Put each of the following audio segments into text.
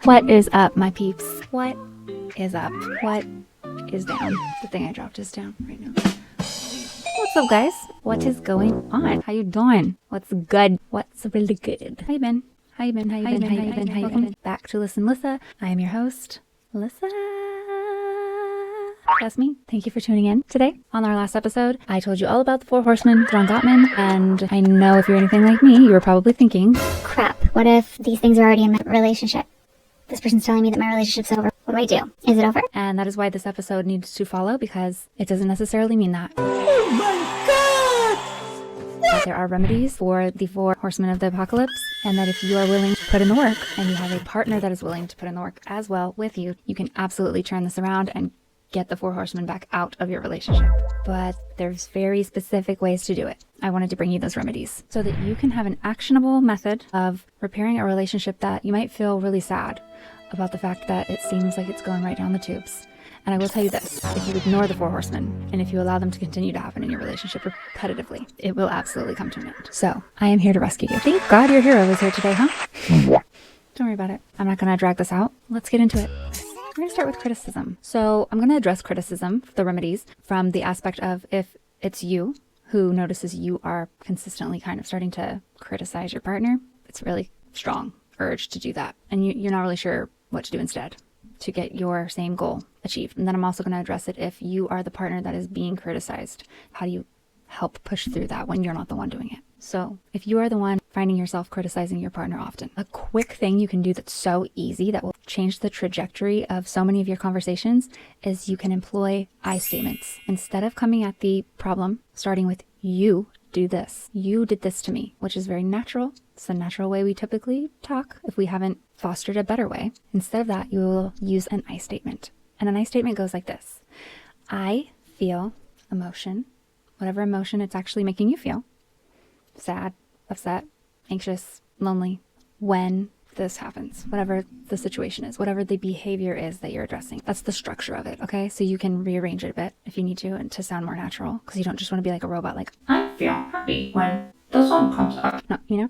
What is up, my peeps? What is up? What is down? The thing I dropped is down right now. What's up, guys? What is going on? How you doing? What's good? What's really good? How you been? How you been? How you been? How you been? How you been? Back to Listen Lissa. I am your host, Lissa. That's me. Thank you for tuning in. Today, on our last episode, I told you all about the 4 Horsemen, John Gottman, and I know if you're anything like me, you were probably thinking, crap, what if these things are already in my relationship? This person's telling me that my relationship's over. What do I do? Is it over? And that is why this episode needs to follow, because it doesn't necessarily mean that. Oh my God! That there are remedies for the 4 Horsemen of the Apocalypse, and that if you are willing to put in the work, and you have a partner that is willing to put in the work as well with you, you can absolutely turn this around and get the 4 Horsemen back out of your relationship. But there's very specific ways to do it. I wanted to bring you those remedies so that you can have an actionable method of repairing a relationship that you might feel really sad about the fact that it seems like it's going right down the tubes. And I will tell you this, if you ignore the 4 Horsemen and if you allow them to continue to happen in your relationship repetitively, it will absolutely come to an end. So I am here to rescue you. Thank God your hero is here today, huh? Don't worry about it. I'm not going to drag this out. Let's get into it. We're going to start with criticism. So I'm going to address criticism, the remedies, from the aspect of if it's you who notices you are consistently kind of starting to criticize your partner, it's a really strong urge to do that. And you're not really sure what to do instead to get your same goal achieved. And then I'm also going to address it if you are the partner that is being criticized. How do you help push through that when you're not the one doing it? So if you are the one finding yourself criticizing your partner often, a quick thing you can do that's so easy that will change the trajectory of so many of your conversations is you can employ I statements. Instead of coming at the problem, starting with you do this. You did this to me, which is very natural. It's the natural way we typically talk if we haven't fostered a better way. Instead of that, you will use an I statement. And an I statement goes like this. I feel emotion, whatever emotion it's actually making you feel. Sad, upset, anxious, lonely, when this happens, whatever the situation is, whatever the behavior is that you're addressing. That's the structure of it, okay? So you can rearrange it a bit if you need to and to sound more natural, because you don't just want to be like a robot, like, I feel happy when the sun comes up. No, you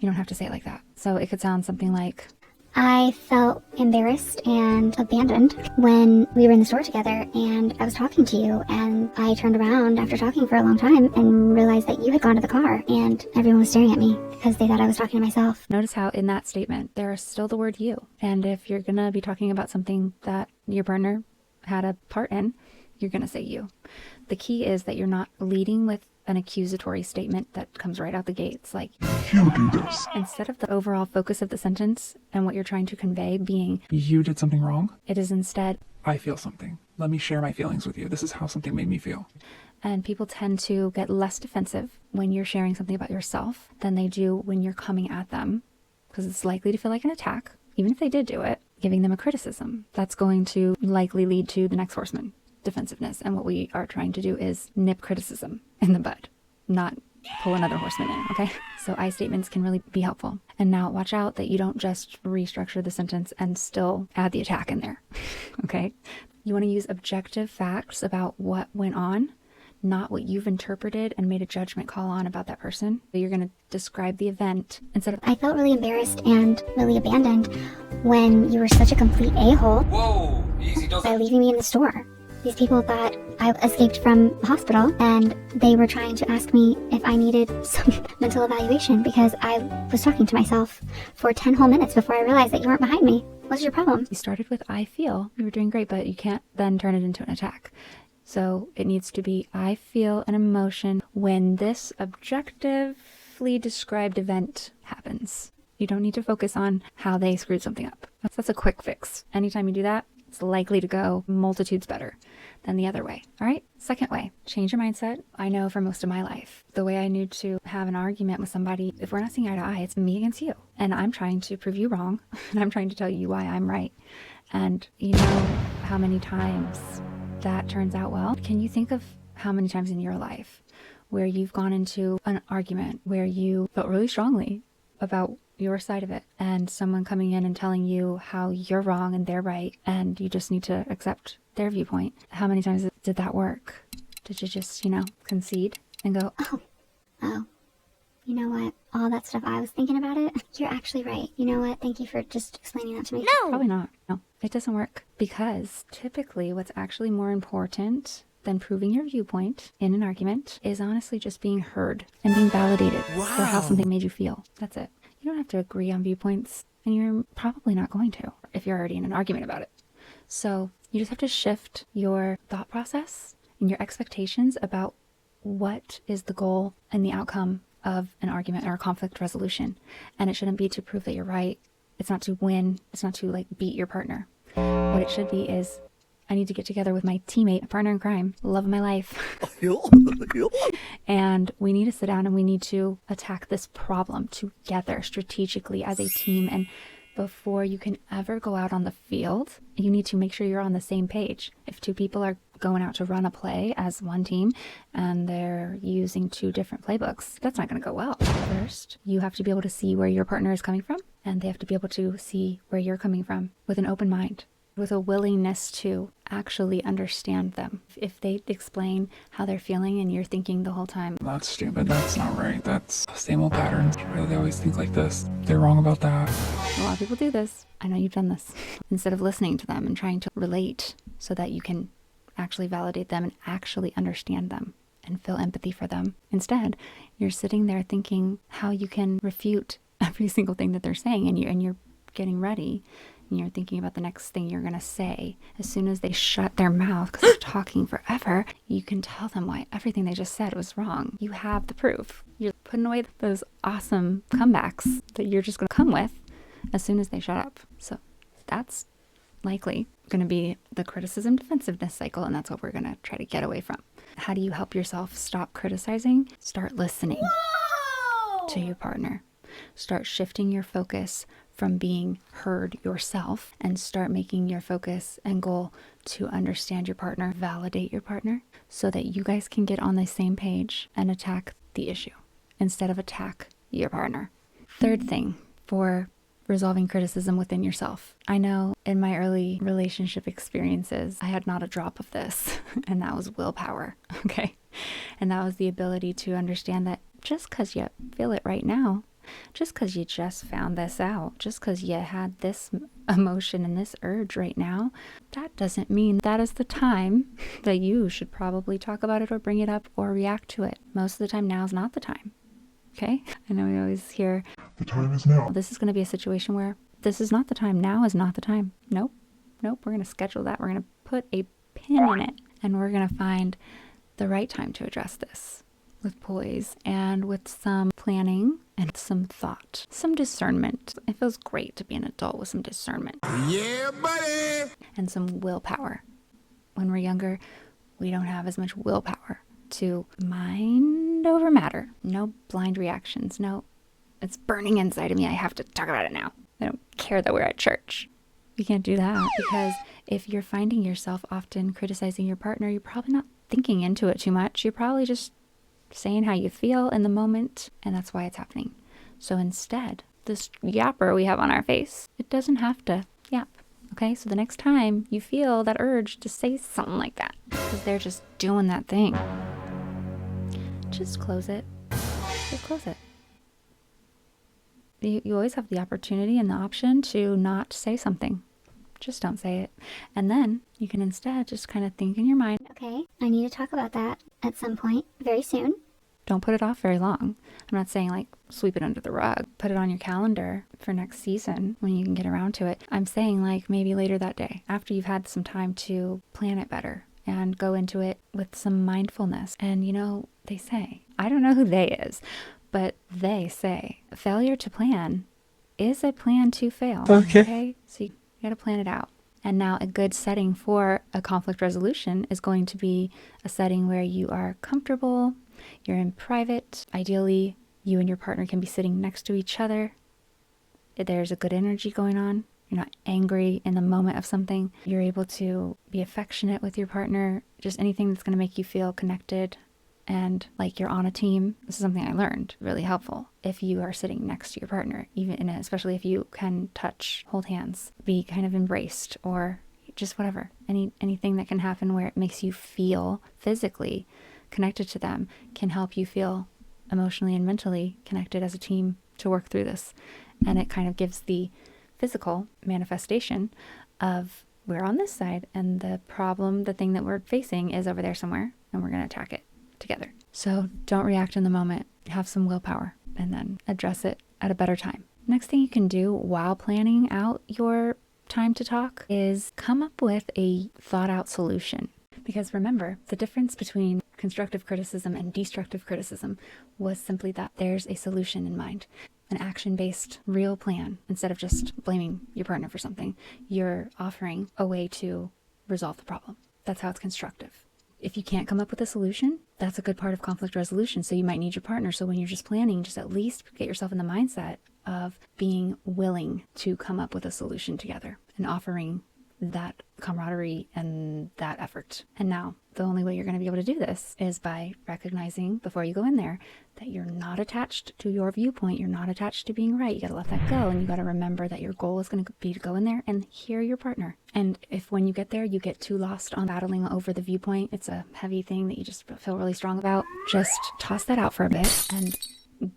don't have to say it like that. So it could sound something like, I felt embarrassed and abandoned when we were in the store together and I was talking to you, and I turned around after talking for a long time and realized that you had gone to the car and everyone was staring at me because they thought I was talking to myself. Notice how in that statement there is still the word you. And if you're going to be talking about something that your partner had a part in, you're going to say you. The key is that you're not leading with an accusatory statement that comes right out the gates, like, You do this. instead of the overall focus of the sentence and what you're trying to convey being, You did something wrong? it is instead, I feel something. Let me share my feelings with you. This is how something made me feel. and people tend to get less defensive when you're sharing something about yourself than they do when you're coming at them, because it's likely to feel like an attack, even if they did do it. Giving them a criticism, that's going to likely lead to the next horseman, defensiveness. And what we are trying to do is nip criticism in the bud, not pull another horseman in, okay? So I statements can really be helpful. And now watch out that you don't just restructure the sentence and still add the attack in there, okay? You want to use objective facts about what went on, not what you've interpreted and made a judgment call on about that person. You're going to describe the event instead of, I felt really embarrassed and really abandoned when you were such a complete a-hole Whoa, easy does by leaving me in the store. These people thought I escaped from the hospital and they were trying to ask me if I needed some mental evaluation because I was talking to myself for 10 whole minutes before I realized that you weren't behind me. What's your problem? you started with I feel, you were doing great, but you can't then turn it into an attack. So it needs to be, I feel an emotion when this objectively described event happens. You don't need to focus on how they screwed something up. That's a quick fix. Anytime you do that, it's likely to go multitudes better than the other way. All right. Second way, change your mindset. I know for most of my life, the way I knew to have an argument with somebody, if we're not seeing eye to eye, it's me against you. And I'm trying to prove you wrong. And I'm trying to tell you why I'm right. And you know how many times that turns out well? Can you think of how many times in your life where you've gone into an argument where you felt really strongly about your side of it, and someone coming in and telling you how you're wrong and they're right, and you just need to accept their viewpoint? How many times did that work? Did you just, concede and go, Oh, You know what? All that stuff I was thinking about it, you're actually right. You know what? Thank you for just explaining that to me. Probably not. No, it doesn't work, because typically what's actually more important than proving your viewpoint in an argument is honestly just being heard and being validated for how something made you feel. That's it. You don't have to agree on viewpoints, and you're probably not going to if you're already in an argument about it. So you just have to shift your thought process and your expectations about what is the goal and the outcome of an argument or a conflict resolution. And it shouldn't be to prove that you're right. It's not to win. It's not to like beat your partner. What it should be is, I need to get together with my teammate, partner in crime, love of my life. And we need to sit down and we need to attack this problem together strategically as a team. And before you can ever go out on the field, you need to make sure you're on the same page. If two people are going out to run a play as one team and they're using two different playbooks, that's not going to go well. First, you have to be able to see where your partner is coming from, and they have to be able to see where you're coming from with an open mind, with a willingness to actually understand them. If they explain how they're feeling and you're thinking the whole time, That's stupid. That's not right. That's same old patterns. They always think like this. They're wrong about that. a lot of people do this. I know you've done this. Instead of listening to them and trying to relate so that you can actually validate them and actually understand them and feel empathy for them. Instead, you're sitting there thinking how you can refute every single thing that they're saying, and you're getting ready. And you're thinking about the next thing you're going to say. As soon as they shut their mouth because they're talking forever, you can tell them why everything they just said was wrong. You have the proof. You're putting away those awesome comebacks that you're just going to come with as soon as they shut up. So that's likely going to be the criticism defensiveness cycle, and that's what we're going to try to get away from. How do you help yourself stop criticizing? Start listening to your partner. Start shifting your focus from being heard yourself and start making your focus and goal to understand your partner, validate your partner, so that you guys can get on the same page and attack the issue instead of attack your partner. Third thing for resolving criticism within yourself. I know in my early relationship experiences, I had not a drop of this, and that was willpower, okay? And that was the ability to understand that just because you feel it right now, just because you just found this out, just because you had this emotion and this urge right now, that doesn't mean that is the time that you should probably talk about it or bring it up or react to it. Most of the time, now is not the time. Okay? I know we always hear, The time is now. this is going to be a situation where this is not the time. Now is not the time. Nope. We're going to schedule that. We're going to put a pin in it, and we're going to find the right time to address this with poise and with some planning and some thought, some discernment. It feels great to be an adult with some discernment. Yeah, buddy! And some willpower. When we're younger, we don't have as much willpower to mind over matter. No blind reactions. No, it's burning inside of me. I have to talk about it now. I don't care that we're at church. You can't do that, because if you're finding yourself often criticizing your partner, you're probably not thinking into it too much. You're probably just saying how you feel in the moment, and that's why it's happening. So instead, this yapper we have on our face, it doesn't have to yap. Okay, so the next time you feel that urge to say something like that, because they're just doing that thing, just close it. Just close it. You always have the opportunity and the option to not say something. Just don't say it. And then you can instead just kind of think in your mind. Okay, I need to talk about that at some point very soon. Don't put it off very long. I'm not saying like sweep it under the rug. Put it on your calendar for next season when you can get around to it. I'm saying like maybe later that day, after you've had some time to plan it better and go into it with some mindfulness. And you know, they say, I don't know who they is, but they say failure to plan is a plan to fail. Okay? So you gotta plan it out. And now a good setting for a conflict resolution is going to be a setting where you are comfortable, you're in private. Ideally, you and your partner can be sitting next to each other. There's a good energy going on. You're not angry in the moment of something. You're able to be affectionate with your partner. Just anything that's going to make you feel connected and like you're on a team. This is something I learned, really helpful. If you are sitting next to your partner, especially if you can touch, hold hands, be kind of embraced, or just whatever. Anything that can happen where it makes you feel physically connected to them can help you feel emotionally and mentally connected as a team to work through this. And it kind of gives the physical manifestation of we're on this side and the problem, the thing that we're facing is over there somewhere and we're going to attack it together. So don't react in the moment. Have some willpower and then address it at a better time. Next thing you can do while planning out your time to talk is come up with a thought out solution. Because remember, the difference between constructive criticism and destructive criticism was simply that there's a solution in mind, an action-based real plan. Instead of just blaming your partner for something, you're offering a way to resolve the problem. That's how it's constructive. If you can't come up with a solution, that's a good part of conflict resolution. So you might need your partner. So when you're just planning, just at least get yourself in the mindset of being willing to come up with a solution together and offering that camaraderie and that effort. And now the only way you're going to be able to do this is by recognizing before you go in there that you're not attached to your viewpoint. You're not attached to being right. You got to let that go. And you got to remember that your goal is going to be to go in there and hear your partner. And if when you get there, you get too lost on battling over the viewpoint, it's a heavy thing that you just feel really strong about, just toss that out for a bit and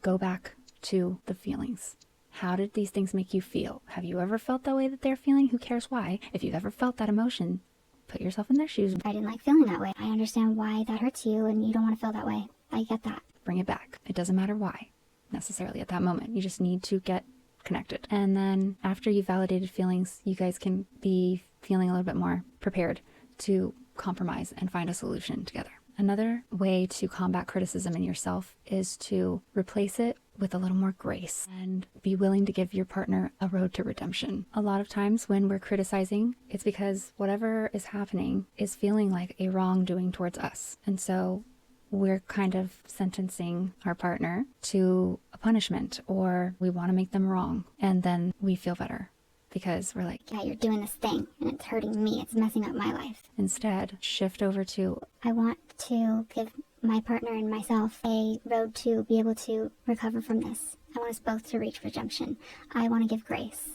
go back to the feelings. How did these things make you feel? Have you ever felt that way that they're feeling? Who cares why? If you've ever felt that emotion, put yourself in their shoes. I didn't like feeling that way. I understand why that hurts you and you don't want to feel that way. I get that. Bring it back. It doesn't matter why necessarily at that moment. You just need to get connected. And then after you've validated feelings, you guys can be feeling a little bit more prepared to compromise and find a solution together. Another way to combat criticism in yourself is to replace it with a little more grace and be willing to give your partner a road to redemption. A lot of times when we're criticizing, it's because whatever is happening is feeling like a wrongdoing towards us. And so we're kind of sentencing our partner to a punishment, or we want to make them wrong. And then we feel better because we're like, yeah, you're doing this thing and it's hurting me. It's messing up my life. Instead, shift over to, I want to give my partner and myself a road to be able to recover from this. I want us both to reach redemption. I want to give grace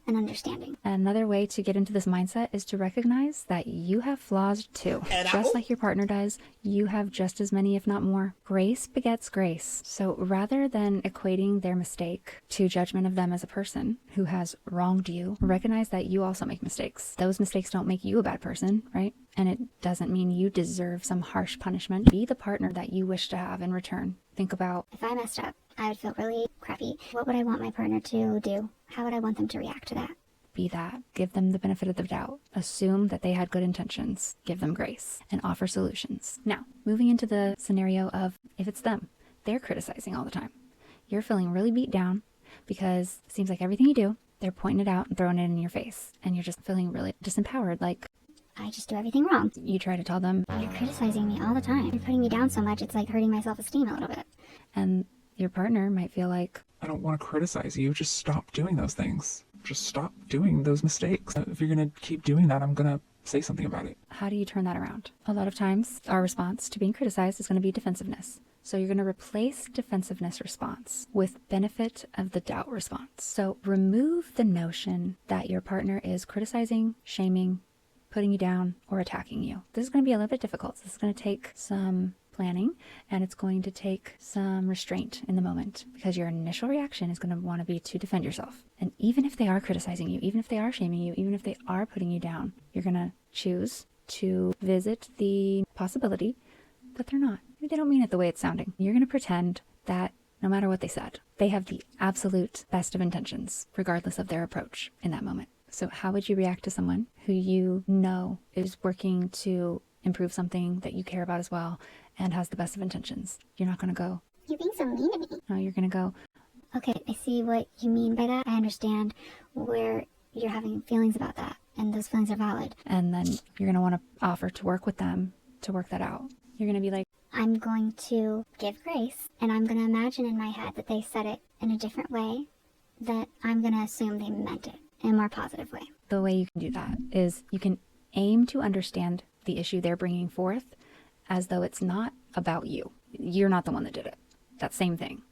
and understanding. Another way to get into this mindset is to recognize that you have flaws too. Just like your partner does, you have just as many, if not more. Grace begets grace. So rather than equating their mistake to judgment of them as a person who has wronged you, recognize that you also make mistakes. Those mistakes don't make you a bad person, right? And it doesn't mean you deserve some harsh punishment. Be the partner that you wish to have in return. Think about, if I messed up, I would feel really crappy. What would I want my partner to do? How would I want them to react to that? be that. Give them the benefit of the doubt. Assume that they had good intentions. Give them grace and offer solutions. Now, moving into the scenario of if it's them, they're criticizing all the time. You're feeling really beat down because it seems like everything you do, they're pointing it out and throwing it in your face. And you're just feeling really disempowered. Like, I just do everything wrong. You try to tell them, you're criticizing me all the time. You're putting me down so much, it's like hurting my self-esteem a little bit. And your partner might feel like, I don't want to criticize you. Just stop doing those things. Just stop doing those mistakes. If you're going to keep doing that, I'm going to say something about it. How do you turn that around? A lot of times, our response to being criticized is going to be defensiveness. So you're going to replace defensiveness response with benefit of the doubt response. So remove the notion that your partner is criticizing, shaming, putting you down, or attacking you. This is going to be a little bit difficult. This is going to take some planning, and it's going to take some restraint in the moment, because your initial reaction is going to want to be to defend yourself. And even if they are criticizing you, even if they are shaming you, even if they are putting you down, you're going to choose to visit the possibility that they're not. Maybe they don't mean it the way it's sounding. You're going to pretend that no matter what they said, they have the absolute best of intentions, regardless of their approach in that moment. So how would you react to someone who you know is working to improve something that you care about as well and has the best of intentions? You're not going to go, "You're being so mean to me." No, you're going to go, "Okay, I see what you mean by that. I understand where you're having feelings about that, and those feelings are valid." And then you're going to want to offer to work with them to work that out. You're going to be like, "I'm going to give grace, and I'm going to imagine in my head that they said it in a different way, that I'm going to assume they meant it in a more positive way." The way you can do that is you can aim to understand the issue they're bringing forth as though it's not about you. You're not the one that did it. That same thing,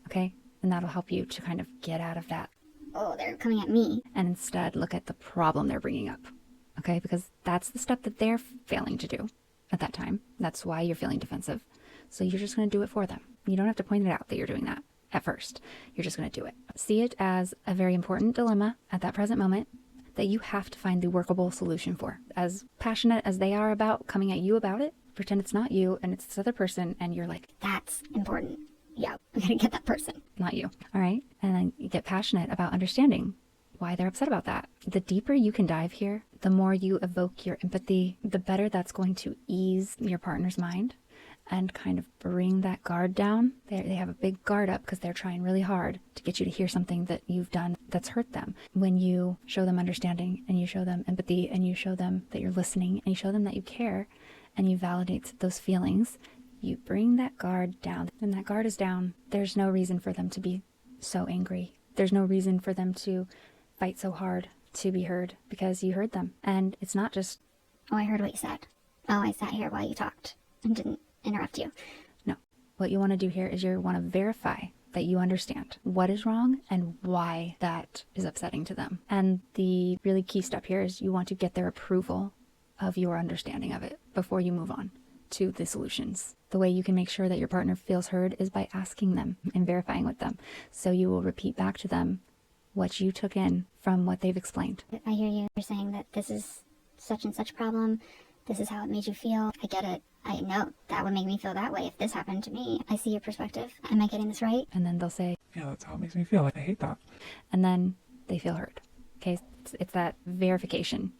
okay? And that'll help you to kind of get out of that. "Oh, they're coming at me." And instead look at the problem they're bringing up, okay? Because that's the step that they're failing to do at that time. That's why you're feeling defensive. So you're just going to do it for them. You don't have to point it out that you're doing that at first. You're just going to do it. See it as a very important dilemma at that present moment that you have to find the workable solution for. As passionate as they are about coming at you about it, pretend it's not you and it's this other person, and you're like, That's important. Yeah, we gotta get that person. not you. All right. And then you get passionate about understanding why they're upset about that. The deeper you can dive here, the more you evoke your empathy, the better that's going to ease your partner's mind and kind of bring that guard down. They have a big guard up because they're trying really hard to get you to hear something that you've done that's hurt them. When you show them understanding and you show them empathy and you show them that you're listening and you show them that you care and you validate those feelings, you bring that guard down. When that guard is down, there's no reason for them to be so angry. There's no reason for them to fight so hard to be heard because you heard them. And it's not just, Oh, I heard what you said. Oh, I sat here while you talked and didn't interrupt you. no. What you want to do here is you want to verify that you understand what is wrong and why that is upsetting to them. And the really key step here is you want to get their approval of your understanding of it before you move on to the solutions. The way you can make sure that your partner feels heard is by asking them and verifying with them. So you will repeat back to them what you took in from what they've explained. I hear you. You're saying that this is such and such problem. This is how it made you feel. I get it. I know that would make me feel that way if this happened to me. I see your perspective. Am I getting this right? And then they'll say, Yeah, that's how it makes me feel. I hate that. and then they feel heard. Okay, it's that verification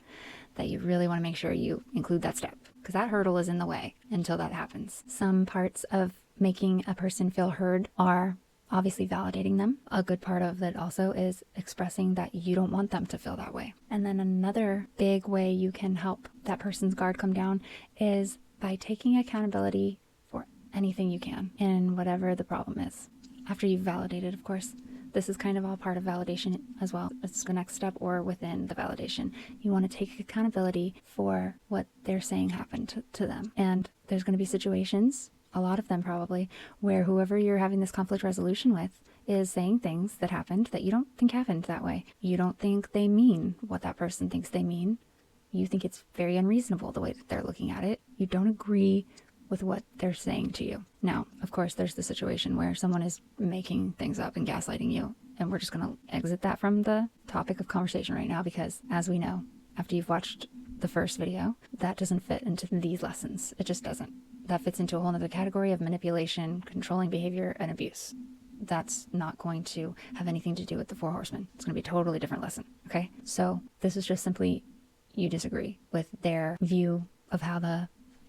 that you really want to make sure you include that step, because that hurdle is in the way until that happens. Some parts of making a person feel heard are obviously validating them. A good part of it also is expressing that you don't want them to feel that way. And then another big way you can help that person's guard come down is by taking accountability for anything you can in whatever the problem is. After you've validated, of course. This is kind of all part of validation as well. It's the next step or within the validation. You want to take accountability for what they're saying happened to them. And there's going to be situations, a lot of them probably, where whoever you're having this conflict resolution with is saying things that happened that you don't think happened that way. You don't think they mean what that person thinks they mean. You think it's very unreasonable the way that they're looking at it. You don't agree with what they're saying to you. Now, of course, there's the situation where someone is making things up and gaslighting you, and we're just going to exit that from the topic of conversation right now because, as we know, after you've watched the first video, that doesn't fit into these lessons. It just doesn't. That fits into a whole other category of manipulation, controlling behavior, and abuse. That's not going to have anything to do with the Four Horsemen. It's going to be a totally different lesson, okay? So this is just simply you disagree with their view of how the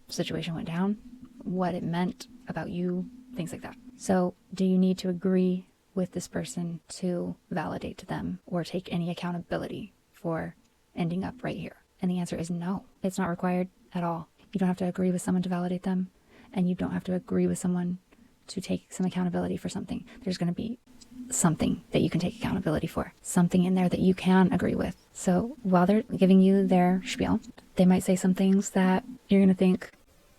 situation went down, what it meant about you, things like that. So do you need to agree with this person to validate to them or take any accountability for ending up right here? And the answer is no. It's not required at all. You don't have to agree with someone to validate them, and you don't have to agree with someone to take some accountability for something. There's going to be something that you can take accountability for, something in there that you can agree with. So while they're giving you their spiel, they might say some things that you're going to think,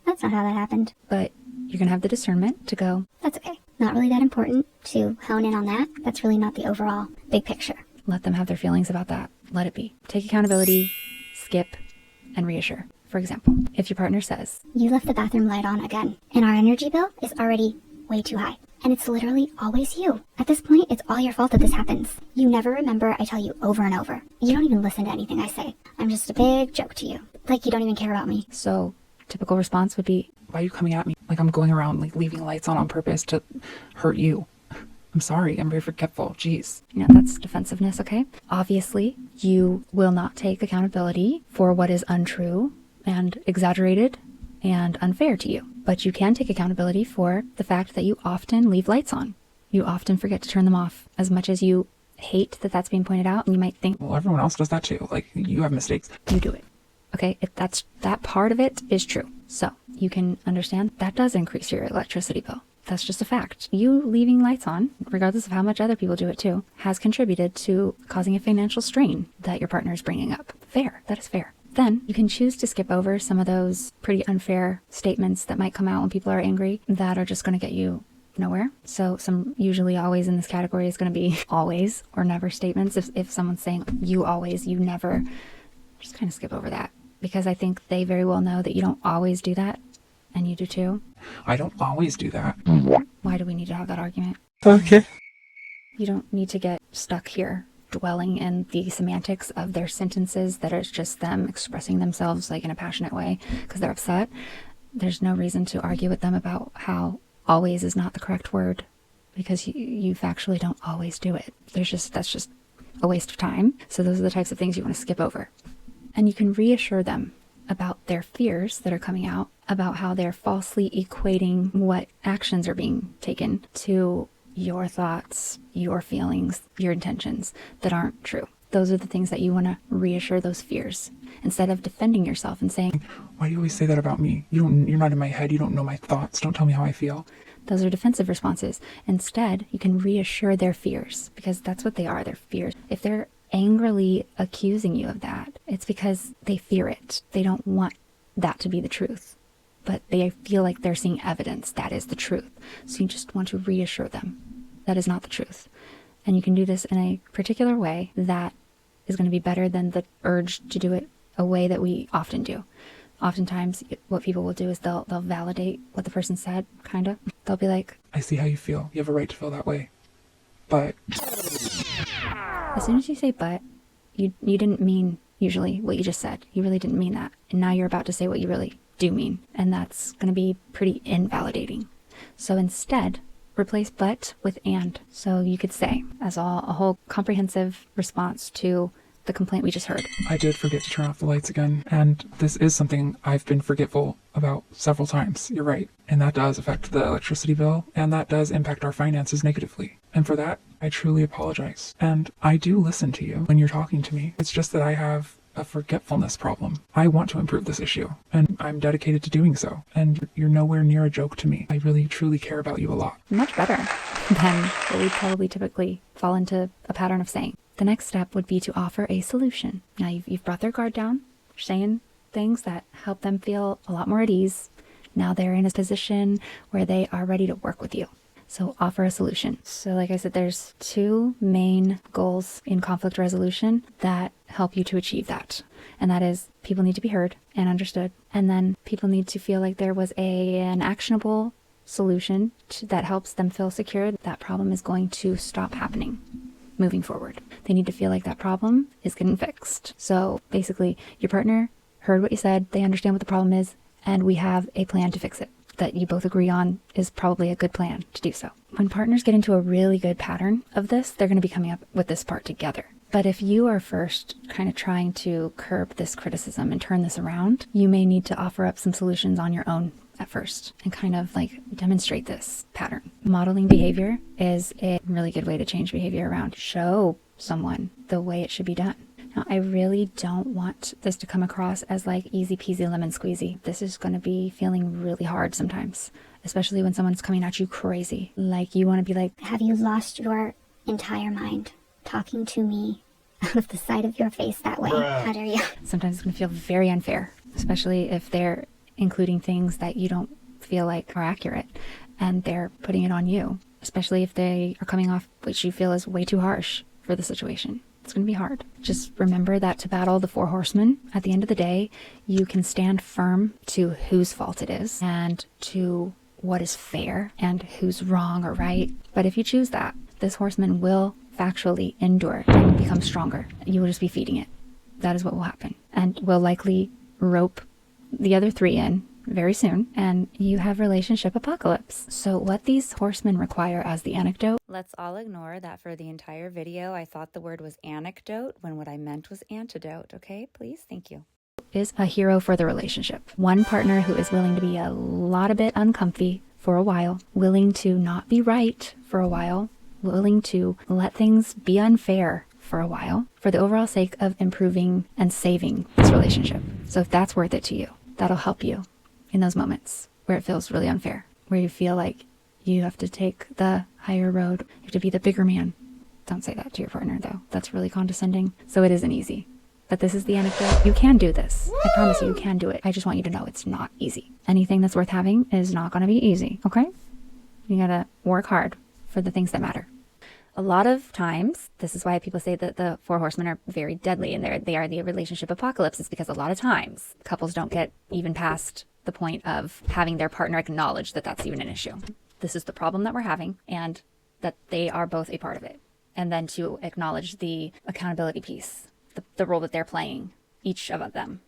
That's not how that happened. but you're going to have the discernment to go, That's okay. Not really that important to hone in on that. That's really not the overall big picture. let them have their feelings about that. Let it be. Take accountability, skip, and reassure. For example, if your partner says, You left the bathroom light on again, and our energy bill is already way too high. And it's literally always you. At this point, it's all your fault that this happens. You never remember I tell you over and over. You don't even listen to anything I say. I'm just a big joke to you. Like you don't even care about me. so typical response would be, Why are you coming at me? Like I'm going around like leaving lights on purpose to hurt you. I'm sorry. I'm very forgetful. Jeez. that's defensiveness, okay? Obviously, you will not take accountability for what is untrue and exaggerated and unfair to you. But you can take accountability for the fact that you often leave lights on. You often forget to turn them off. As much as you hate that that's being pointed out, and you might think, Well, everyone else does that too. Like you have mistakes. you do it. Okay, that part of it is true. So you can understand that does increase your electricity bill. That's just a fact. You leaving lights on, regardless of how much other people do it too, has contributed to causing a financial strain that your partner is bringing up. Fair. That is fair. Then you can choose to skip over some of those pretty unfair statements that might come out when people are angry that are just going to get you nowhere. So some usually always in this category is going to be always or never statements. If someone's saying you always, you never, just kind of skip over that, because I think they very well know that you don't always do that. And you do too? I don't always do that. Why do we need to have that argument? Okay. You don't need to get stuck here dwelling in the semantics of their sentences that are just them expressing themselves like in a passionate way because they're upset. There's no reason to argue with them about how always is not the correct word because you factually don't always do it. That's just a waste of time. So those are the types of things you want to skip over. And you can reassure them about their fears that are coming out, about how they're falsely equating what actions are being taken to your thoughts, your feelings, your intentions that aren't true. Those are the things that you want to reassure those fears instead of defending yourself and saying, why do you always say that about me? You're not in my head. You don't know my thoughts. Don't tell me how I feel. Those are defensive responses. Instead, you can reassure their fears because that's what they are, their fears. If they're angrily accusing you of that, it's because they fear it. They don't want that to be the truth, but they feel like they're seeing evidence that is the truth. So you just want to reassure them that is not the truth. And you can do this in a particular way that is going to be better than the urge to do it a way that we often do. Oftentimes, what people will do is they'll validate what the person said, kind of. They'll be like, I see how you feel. You have a right to feel that way. But as soon as you say but, you didn't mean usually what you just said. You really didn't mean that. And now you're about to say what you really do mean. And that's going to be pretty invalidating. So instead, replace but with and. So you could say, as a whole comprehensive response to the complaint we just heard. I did forget to turn off the lights again, and this is something I've been forgetful about several times. You're right. And that does affect the electricity bill, and that does impact our finances negatively. And for that, I truly apologize. And I do listen to you when you're talking to me. It's just that I have a forgetfulness problem. I want to improve this issue, and I'm dedicated to doing so. And you're nowhere near a joke to me. I really, truly care about you a lot. Much better than what we probably typically fall into a pattern of saying. The next step would be to offer a solution. Now you've brought their guard down, saying things that help them feel a lot more at ease. Now they're in a position where they are ready to work with you. So offer a solution. So like I said, there's two main goals in conflict resolution that help you to achieve that. And that is people need to be heard and understood. And then people need to feel like there was an actionable solution that helps them feel secure that problem is going to stop happening moving forward. They need to feel like that problem is getting fixed. So basically, your partner heard what you said, they understand what the problem is, and we have a plan to fix it that you both agree on is probably a good plan to do so. When partners get into a really good pattern of this, they're going to be coming up with this part together. But if you are first kind of trying to curb this criticism and turn this around, you may need to offer up some solutions on your own at first and kind of like demonstrate this pattern. Modeling behavior is a really good way to change behavior around. Show someone the way it should be done. Now, I really don't want this to come across as like easy peasy lemon squeezy. This is going to be feeling really hard sometimes, especially when someone's coming at you crazy. Like you want to be like, Have you lost your entire mind talking to me out of the side of your face that way? How dare you? Sometimes it's going to feel very unfair, especially if they're including things that you don't feel like are accurate and they're putting it on you, especially if they are coming off which you feel is way too harsh for the situation. It's going to be hard. Just remember that to battle the four horsemen, at the end of the day, you can stand firm to whose fault it is and to what is fair and who's wrong or right. But if you choose that, this horseman will factually endure and become stronger. You will just be feeding it. That is what will happen. And will likely rope the other three in very soon, and you have relationship apocalypse. So what these horsemen require as the anecdote, let's all ignore that for the entire video I thought the word was anecdote when what I meant was antidote. Okay, please? Thank you. is a hero for the relationship. One partner who is willing to be a lot a bit uncomfy for a while, willing to not be right for a while, willing to let things be unfair for a while, for the overall sake of improving and saving this relationship. So if that's worth it to you, that'll help you in those moments where it feels really unfair, where you feel like you have to take the higher road, you have to be the bigger man. Don't say that to your partner, though. That's really condescending. So it isn't easy. But this is the anecdote. You can do this. I promise you can do it. I just want you to know it's not easy. Anything that's worth having is not going to be easy, okay? You gotta work hard for the things that matter. A lot of times, this is why people say that the four horsemen are very deadly and they are the relationship apocalypse. It's because a lot of times couples don't get even past the point of having their partner acknowledge that that's even an issue. This is the problem that we're having, and that they are both a part of it. And then to acknowledge the accountability piece, the role that they're playing, each of them.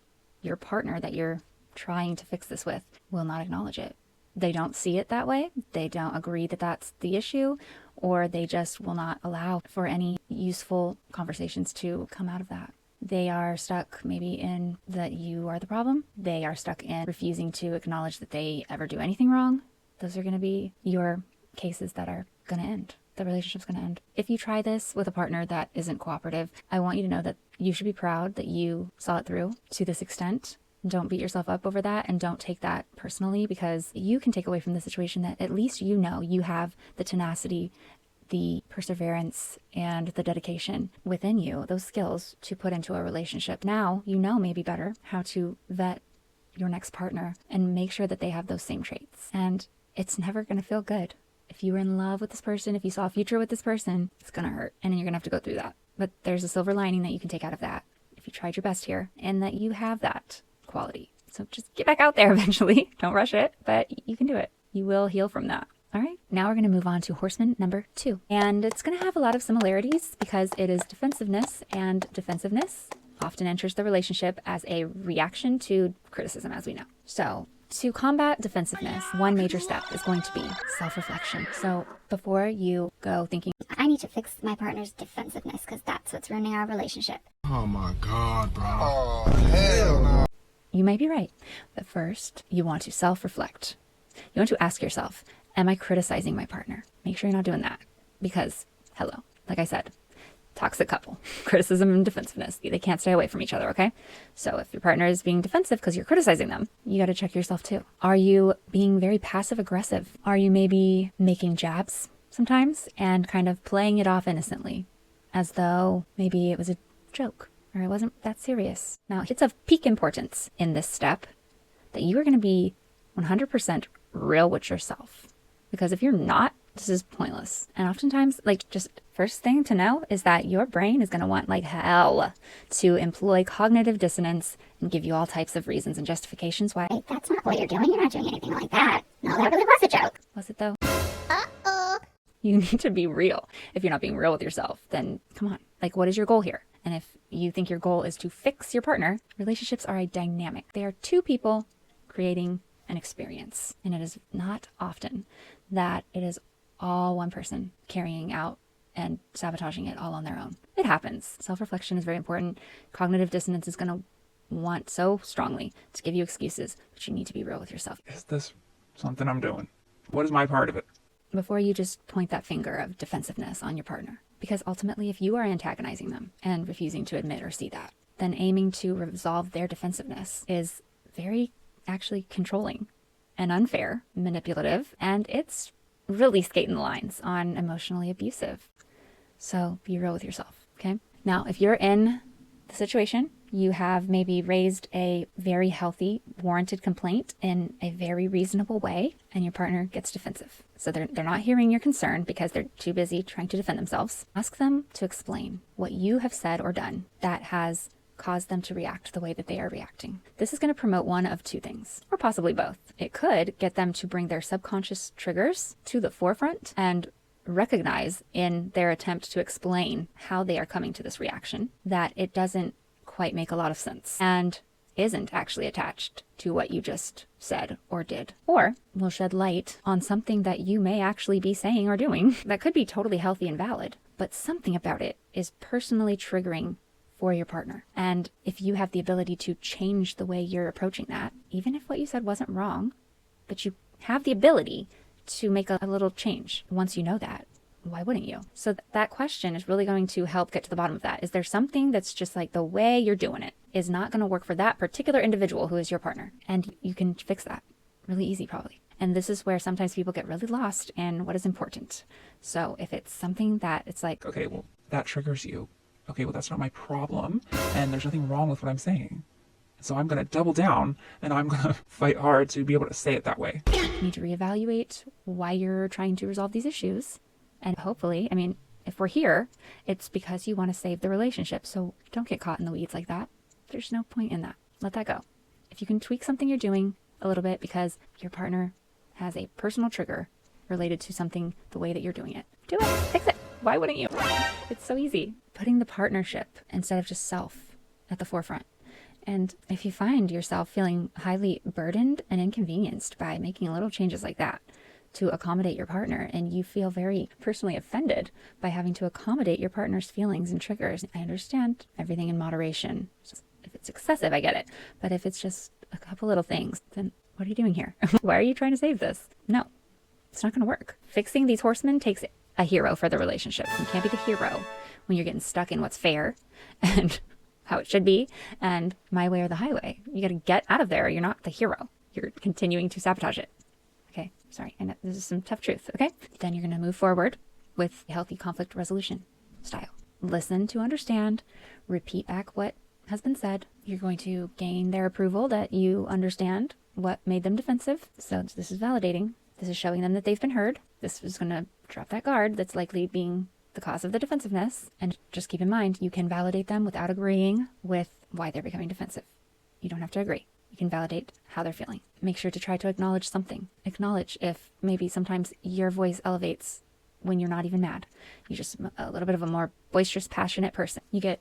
Your partner that you're trying to fix this with will not acknowledge it. They don't see it that way. They don't agree that that's the issue, or they just will not allow for any useful conversations to come out of that. They are stuck maybe in that you are the problem. They are stuck in refusing to acknowledge that they ever do anything wrong. Those are going to be your cases that are going to end. The relationship's going to end. If you try this with a partner that isn't cooperative, I want you to know that you should be proud that you saw it through to this extent. Don't beat yourself up over that, and don't take that personally, because you can take away from the situation that at least you know you have the tenacity, the perseverance, and the dedication within you, those skills to put into a relationship. Now you know maybe better how to vet your next partner and make sure that they have those same traits. And it's never going to feel good. If you were in love with this person, if you saw a future with this person, it's going to hurt, and you're going to have to go through that. But there's a silver lining that you can take out of that if you tried your best here, and that you have that quality. So just get back out there eventually. Don't rush it, but you can do it. You will heal from that. All right, now we're going to move on to Horseman number 2. And it's going to have a lot of similarities because it is defensiveness, and defensiveness often enters the relationship as a reaction to criticism, as we know. So to combat defensiveness, one major step is going to be self-reflection. So before you go thinking, I need to fix my partner's defensiveness because that's what's ruining our relationship. Oh my God, bro. Oh, hell no. you might be right. But first, you want to self-reflect. You want to ask yourself, am I criticizing my partner? Make sure you're not doing that. Because, hello, like I said, toxic couple, criticism and defensiveness, they can't stay away from each other, okay? So if your partner is being defensive because you're criticizing them, you got to check yourself too. Are you being very passive aggressive? Are you maybe making jabs sometimes and kind of playing it off innocently as though maybe it was a joke or it wasn't that serious? Now, it's of peak importance in this step that you are going to be 100% real with yourself. Because if you're not, this is pointless. And oftentimes, like, just first thing to know is that your brain is going to want like hell to employ cognitive dissonance and give you all types of reasons and justifications why. Wait, that's not what you're doing. You're not doing anything like that. No, that really was a joke. Was it though? Uh-oh. You need to be real. If you're not being real with yourself, then come on. Like, what is your goal here? And if you think your goal is to fix your partner, relationships are a dynamic. They are two people creating an experience. And it is not often that it is all one person carrying out and sabotaging it all on their own. It happens. Self-reflection is very important. Cognitive dissonance is going to want so strongly to give you excuses, but you need to be real with yourself. Is this something I'm doing? What is my part of it? Before you just point that finger of defensiveness on your partner. Because ultimately, if you are antagonizing them and refusing to admit or see that, then aiming to resolve their defensiveness is very actually controlling and unfair, manipulative, and it's really skating the lines on emotionally abusive. So be real with yourself, okay? Now, if you're in the situation, you have maybe raised a very healthy, warranted complaint in a very reasonable way, and your partner gets defensive. So they're not hearing your concern because they're too busy trying to defend themselves. Ask them to explain what you have said or done that has caused them to react the way that they are reacting. This is going to promote one of two things, or possibly both. It could get them to bring their subconscious triggers to the forefront and recognize in their attempt to explain how they are coming to this reaction that it doesn't quite make a lot of sense and isn't actually attached to what you just said or did. Or will shed light on something that you may actually be saying or doing that could be totally healthy and valid, but something about it is personally triggering for your partner. And if you have the ability to change the way you're approaching that, even if what you said wasn't wrong, but you have the ability to make a little change once you know that, why wouldn't you? So that question is really going to help get to the bottom of that. Is there something that's just like the way you're doing it is not going to work for that particular individual who is your partner? And you can fix that really easy, probably. And this is where sometimes people get really lost in what is important. So if it's something that it's like, Okay, well, that triggers you. Okay, well, that's not my problem, and there's nothing wrong with what I'm saying. So I'm going to double down, and I'm going to fight hard to be able to say it that way. you need to reevaluate why you're trying to resolve these issues. And hopefully, I mean, if we're here, it's because you want to save the relationship. So don't get caught in the weeds like that. There's no point in that. Let that go. If you can tweak something you're doing a little bit because your partner has a personal trigger related to something, the way that you're doing it. Do it. Fix it. Why wouldn't you? It's so easy. Putting the partnership instead of just self at the forefront. And if you find yourself feeling highly burdened and inconvenienced by making little changes like that to accommodate your partner, and you feel very personally offended by having to accommodate your partner's feelings and triggers, I understand everything in moderation. If it's excessive, I get it. But if it's just a couple little things, then what are you doing here? Why are you trying to save this? No, it's not going to work. Fixing these horsemen takes a hero for the relationship. You can't be the hero when you're getting stuck in what's fair and how it should be and my way or the highway. You got to get out of there. You're not the hero. You're continuing to sabotage it. Okay, sorry. I know this is some tough truth. Okay, then you're going to move forward with healthy conflict resolution style. Listen to understand, repeat back what has been said. You're going to gain their approval that you understand what made them defensive. So this is validating. This is showing them that they've been heard. This is going to drop that guard that's likely being the cause of the defensiveness. And just keep in mind, you can validate them without agreeing with why they're becoming defensive. You don't have to agree. You can validate how they're feeling. Make sure to try to acknowledge something. Acknowledge if maybe sometimes your voice elevates when you're not even mad. You're just a little bit of a more boisterous, passionate person. You get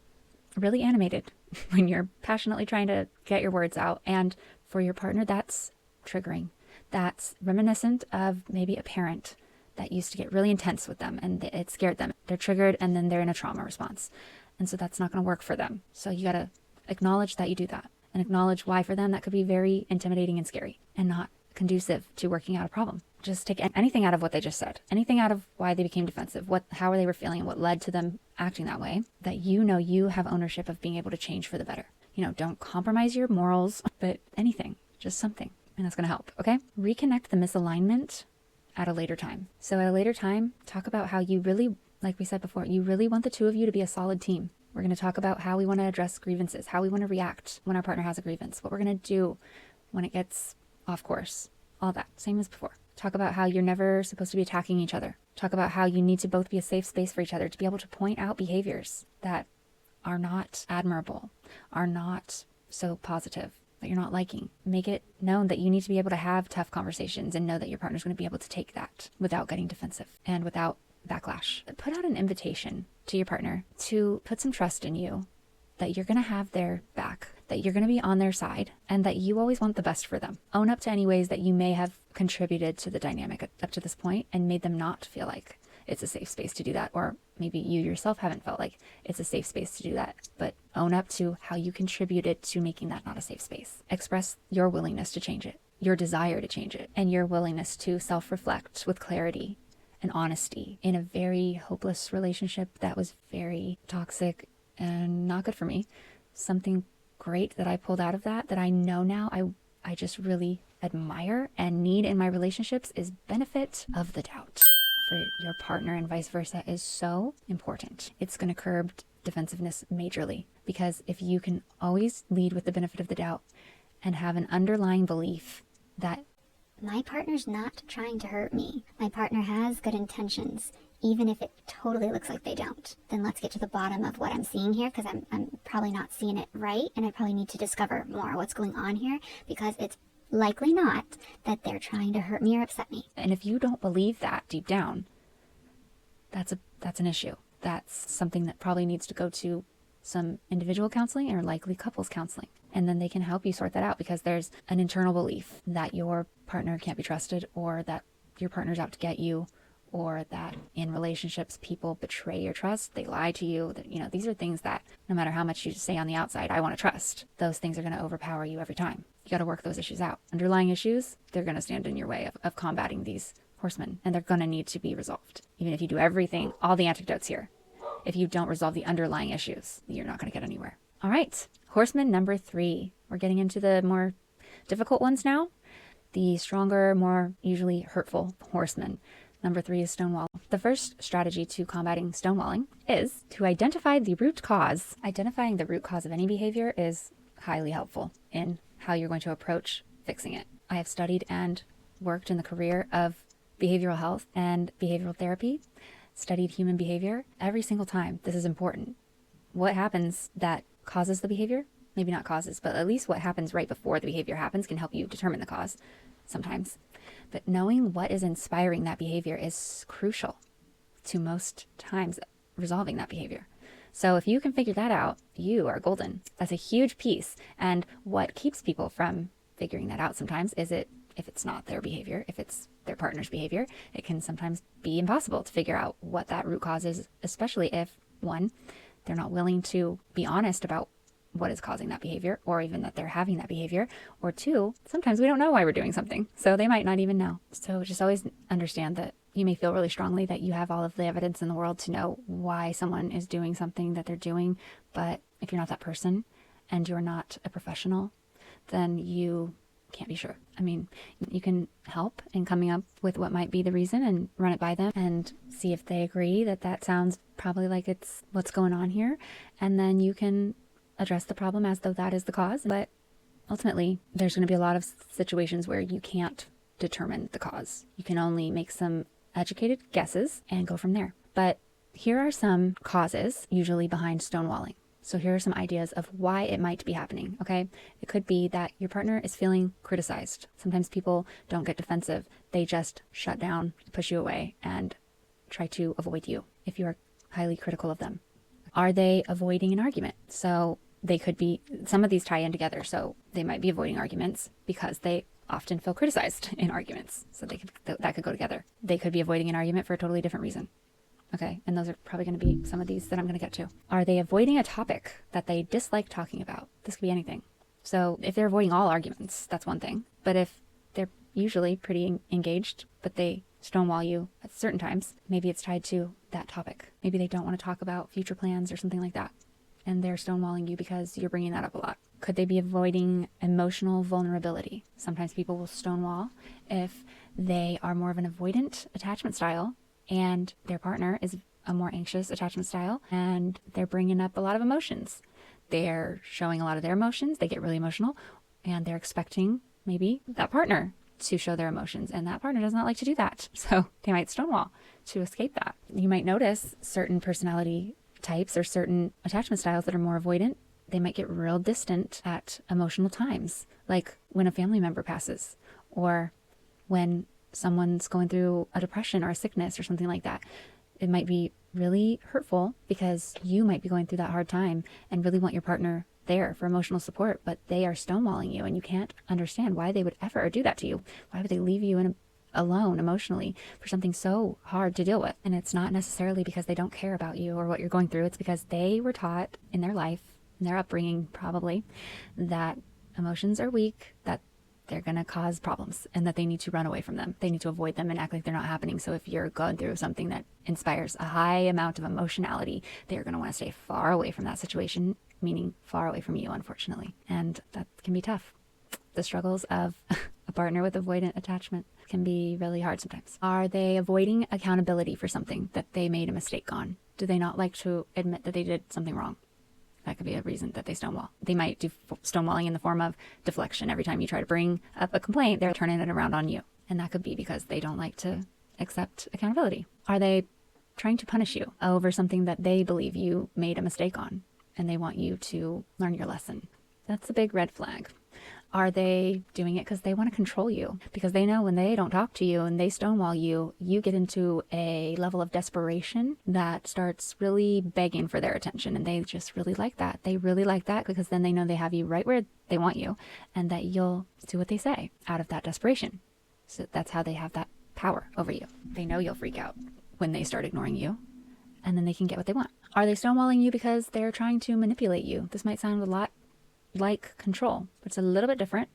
really animated when you're passionately trying to get your words out. And for your partner, that's triggering. That's reminiscent of maybe a parent that used to get really intense with them and it scared them. They're triggered and then they're in a trauma response. And so that's not going to work for them. So you got to acknowledge that you do that and acknowledge why for them that could be very intimidating and scary and not conducive to working out a problem. Just take anything out of what they just said, anything out of why they became defensive, how they were feeling and what led to them acting that way, that you know you have ownership of being able to change for the better. You know, don't compromise your morals, but anything, just something. And that's going to help. Okay. Reconnect the misalignment at a later time. So at a later time, talk about how you really, like we said before, you really want the two of you to be a solid team. We're going to talk about how we want to address grievances, how we want to react when our partner has a grievance, what we're going to do when it gets off course, all that. Same as before. Talk about how you're never supposed to be attacking each other. Talk about how you need to both be a safe space for each other, to be able to point out behaviors that are not admirable, are not so positive, that you're not liking. Make it known that you need to be able to have tough conversations and know that your partner's going to be able to take that without getting defensive and without backlash. Put out an invitation to your partner to put some trust in you, that you're going to have their back, that you're going to be on their side, and that you always want the best for them. Own up to any ways that you may have contributed to the dynamic up to this point and made them not feel like it's a safe space to do that, or maybe you yourself haven't felt like it's a safe space to do that, but own up to how you contributed to making that not a safe space. Express your willingness to change it, your desire to change it, and your willingness to self-reflect with clarity and honesty in a very hopeless relationship that was very toxic and not good for me. Something great that I pulled out of that I know now I just really admire and need in my relationships is benefit of the doubt for your partner and vice versa is so important. It's going to curb defensiveness majorly, because if you can always lead with the benefit of the doubt and have an underlying belief that my partner's not trying to hurt me, my partner has good intentions, even if it totally looks like they don't, then let's get to the bottom of what I'm seeing here, because I'm probably not seeing it right, and I probably need to discover more what's going on here, because it's likely not that they're trying to hurt me or upset me. And if you don't believe that deep down, that's an issue. That's something that probably needs to go to some individual counseling or likely couples counseling. And then they can help you sort that out, because there's an internal belief that your partner can't be trusted, or that your partner's out to get you, or that in relationships people betray your trust, they lie to you. That, you know, these are things that no matter how much you say on the outside, I want to trust, those things are going to overpower you every time. You got to work those issues out. Underlying issues, they're going to stand in your way of combating these horsemen, and they're going to need to be resolved. Even if you do everything, all the antidotes here, if you don't resolve the underlying issues, you're not going to get anywhere. All right, horseman number 3. We're getting into the more difficult ones now. The stronger, more usually hurtful horseman. Number 3 is stonewall. The first strategy to combating stonewalling is to identify the root cause. Identifying the root cause of any behavior is highly helpful in how you're going to approach fixing it. I have studied and worked in the career of behavioral health and behavioral therapy, studied human behavior. Every single time, this is important. What happens that causes the behavior? maybe not causes, but at least what happens right before the behavior happens can help you determine the cause sometimes. But knowing what is inspiring that behavior is crucial to most times resolving that behavior. So if you can figure that out, you are golden. That's a huge piece. And what keeps people from figuring that out sometimes is if it's not their behavior, if it's their partner's behavior, it can sometimes be impossible to figure out what that root cause is, especially if, one, they're not willing to be honest about what is causing that behavior, or even that they're having that behavior, or two, sometimes we don't know why we're doing something, so they might not even know. So just always understand that you may feel really strongly that you have all of the evidence in the world to know why someone is doing something that they're doing, but if you're not that person and you're not a professional, then you can't be sure. I mean, you can help in coming up with what might be the reason and run it by them and see if they agree that that sounds probably like it's what's going on here, and then you can address the problem as though that is the cause. But ultimately, there's going to be a lot of situations where you can't determine the cause. You can only make some educated guesses and go from there. But here are some causes usually behind stonewalling. So here are some ideas of why it might be happening, okay? It could be that your partner is feeling criticized. Sometimes people don't get defensive. They just shut down, push you away, and try to avoid you if you are highly critical of them. Are they avoiding an argument? So they could be, some of these tie in together. So they might be avoiding arguments because they often feel criticized in arguments. So that could go together. They could be avoiding an argument for a totally different reason. Okay, and those are probably going to be some of these that I'm going to get to. Are they avoiding a topic that they dislike talking about? This could be anything. So if they're avoiding all arguments, that's one thing. But if they're usually pretty engaged, but they stonewall you at certain times, maybe it's tied to that topic. Maybe they don't want to talk about future plans or something like that, and they're stonewalling you because you're bringing that up a lot. Could they be avoiding emotional vulnerability? Sometimes people will stonewall if they are more of an avoidant attachment style and their partner is a more anxious attachment style, and they're bringing up a lot of emotions. They're showing a lot of their emotions. They get really emotional, and they're expecting maybe that partner to show their emotions, and that partner does not like to do that. So they might stonewall to escape that. You might notice certain personality types or certain attachment styles that are more avoidant. They might get real distant at emotional times, like when a family member passes, or when someone's going through a depression or a sickness or something like that. It might be really hurtful because you might be going through that hard time and really want your partner there for emotional support, but they are stonewalling you, and you can't understand why they would ever do that to you. Why would they leave you alone emotionally for something so hard to deal with? And it's not necessarily because they don't care about you or what you're going through. It's because they were taught in their life, in their upbringing probably, that emotions are weak, that they're going to cause problems, and that they need to run away from them. They need to avoid them and act like they're not happening. So if you're going through something that inspires a high amount of emotionality, they're going to want to stay far away from that situation, meaning far away from you, unfortunately. And that can be tough. The struggles of a partner with avoidant attachment can be really hard sometimes. Are they avoiding accountability for something that they made a mistake on? Do they not like to admit that they did something wrong? That could be a reason that they stonewall. They might do stonewalling in the form of deflection. Every time you try to bring up a complaint, they're turning it around on you. And that could be because they don't like to accept accountability. Are they trying to punish you over something that they believe you made a mistake on, and they want you to learn your lesson? That's a big red flag. Are they doing it because they want to control you? Because they know when they don't talk to you and they stonewall you, you get into a level of desperation that starts really begging for their attention. And they just really like that. They really like that because then they know they have you right where they want you, and that you'll do what they say out of that desperation. So that's how they have that power over you. They know you'll freak out when they start ignoring you, and then they can get what they want. Are they stonewalling you because they're trying to manipulate you? This might sound a lot like control, but it's a little bit different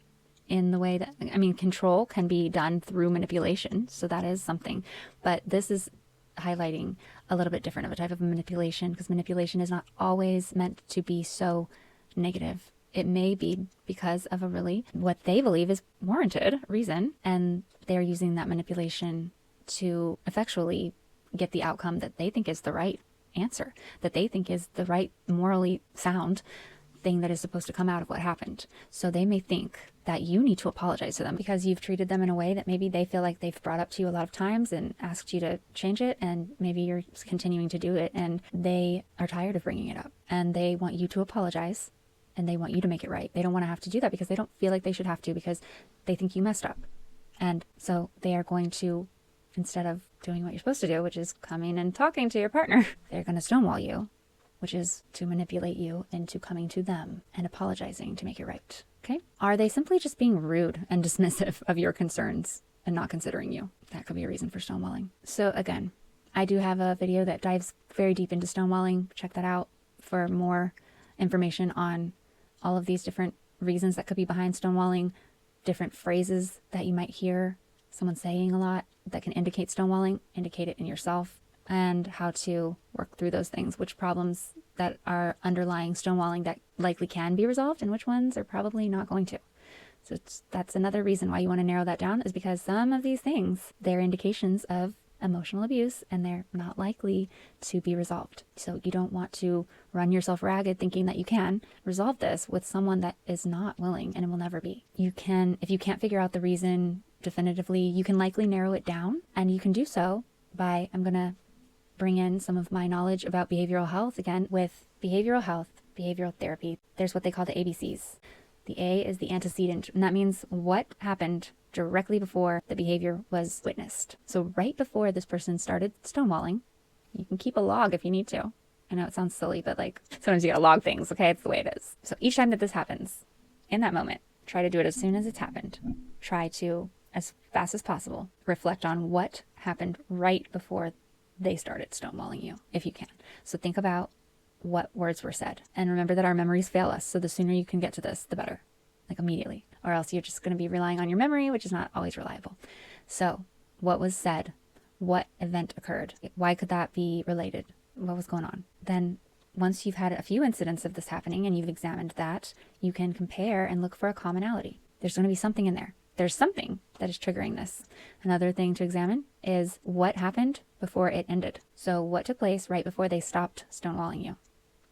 in the way that, control can be done through manipulation. So that is something, but this is highlighting a little bit different of a type of manipulation, because manipulation is not always meant to be so negative. It may be because of a really, what they believe is warranted reason, and they're using that manipulation to effectually get the outcome that they think is the right answer, that they think is the right, morally sound thing that is supposed to come out of what happened. So they may think that you need to apologize to them because you've treated them in a way that maybe they feel like they've brought up to you a lot of times and asked you to change it, and maybe you're continuing to do it, and they are tired of bringing it up, and they want you to apologize and they want you to make it right. They don't want to have to do that because they don't feel like they should have to, because they think you messed up. And so they are going to, instead of doing what you're supposed to do, which is coming and talking to your partner, they're going to stonewall you, which is to manipulate you into coming to them and apologizing to make it right. Okay? Are they simply just being rude and dismissive of your concerns and not considering you? That could be a reason for stonewalling. So again, I do have a video that dives very deep into stonewalling. Check that out for more information on all of these different reasons that could be behind stonewalling, different phrases that you might hear someone saying a lot that can indicate stonewalling, indicate it in yourself, and how to work through those things, which problems that are underlying stonewalling that likely can be resolved and which ones are probably not going to. So that's another reason why you want to narrow that down, is because some of these things, they're indications of emotional abuse and they're not likely to be resolved. So you don't want to run yourself ragged thinking that you can resolve this with someone that is not willing and it will never be. You can, if you can't figure out the reason definitively, you can likely narrow it down, and you can do so by, I'm going to bring in some of my knowledge about behavioral health again. With behavioral health, behavioral therapy, there's what they call the ABCs. The A is the antecedent, and that means what happened directly before the behavior was witnessed. So right before this person started stonewalling, you can keep a log if you need to. I know it sounds silly, but like sometimes you gotta log things, okay? It's the way it is. So each time that this happens, in that moment, try to do it as soon as it's happened. Try to, as fast as possible, reflect on what happened right before they started stonewalling you, if you can. So think about what words were said. And remember that our memories fail us. So the sooner you can get to this, the better, like immediately. Or else you're just going to be relying on your memory, which is not always reliable. So what was said? What event occurred? Why could that be related? What was going on? Then once you've had a few incidents of this happening and you've examined that, you can compare and look for a commonality. There's going to be something in there. There's something that is triggering this. Another thing to examine is what happened before it ended. So what took place right before they stopped stonewalling you?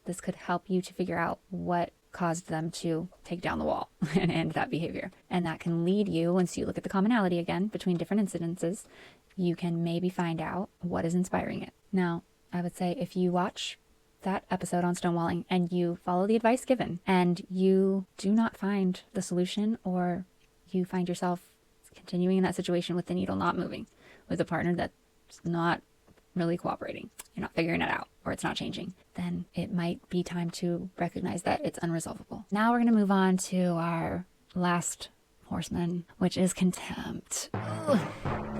This could help you to figure out what caused them to take down the wall and end that behavior. And that can lead you, once you look at the commonality again between different incidences, you can maybe find out what is inspiring it. Now, I would say if you watch that episode on stonewalling and you follow the advice given and you do not find the solution, or you find yourself continuing in that situation with the needle not moving, with a partner that's not really cooperating, you're not figuring it out, or it's not changing, then it might be time to recognize that it's unresolvable. Now we're going to move on to our last horseman, which is contempt. Ugh.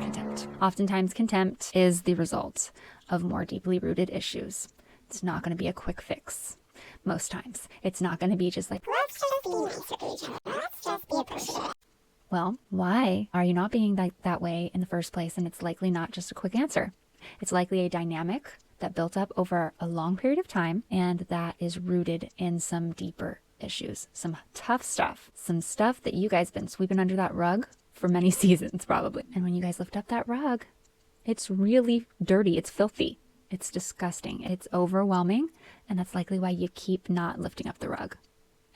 Contempt. Oftentimes contempt is the result of more deeply rooted issues. It's not going to be a quick fix. Most times. It's not going to be just like, let's just be nicer to each other. Let's just be appreciative. Well, why are you not being that way in the first place? And it's likely not just a quick answer. It's likely a dynamic that built up over a long period of time, and that is rooted in some deeper issues, some tough stuff, some stuff that you guys been sweeping under that rug for many seasons probably. And when you guys lift up that rug, it's really dirty. It's filthy. It's disgusting. It's overwhelming. And that's likely why you keep not lifting up the rug.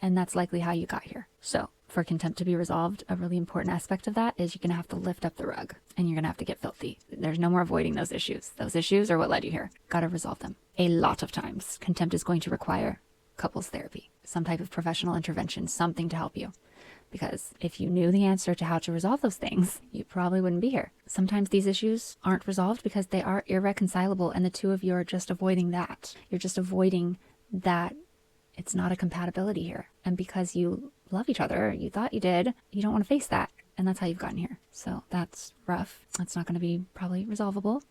And that's likely how you got here. So for contempt to be resolved, a really important aspect of that is you're going to have to lift up the rug and you're going to have to get filthy. There's no more avoiding those issues. Those issues are what led you here. Got to resolve them. A lot of times, contempt is going to require couples therapy, some type of professional intervention, something to help you. Because if you knew the answer to how to resolve those things, you probably wouldn't be here. Sometimes these issues aren't resolved because they are irreconcilable and the two of you are just avoiding that. You're just avoiding that it's not a compatibility here. And because you love each other, you thought you did, you don't want to face that. And that's how you've gotten here. So that's rough. That's not going to be probably resolvable.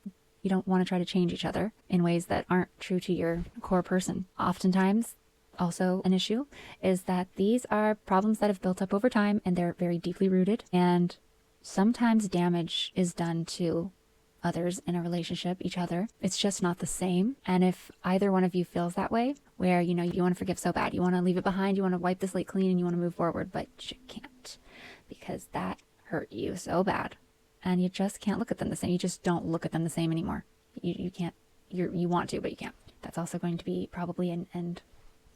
You don't want to try to change each other in ways that aren't true to your core person. Oftentimes, also an issue is that these are problems that have built up over time and they're very deeply rooted, and sometimes damage is done to others in a relationship, each other. It's just not the same. And if either one of you feels that way, where you want to forgive so bad, you want to leave it behind, you want to wipe the slate clean and you want to move forward, but you can't because that hurt you so bad and you just can't look at them the same. You just don't look at them the same anymore. You can't, you want to, but you can't. That's also going to be probably an end,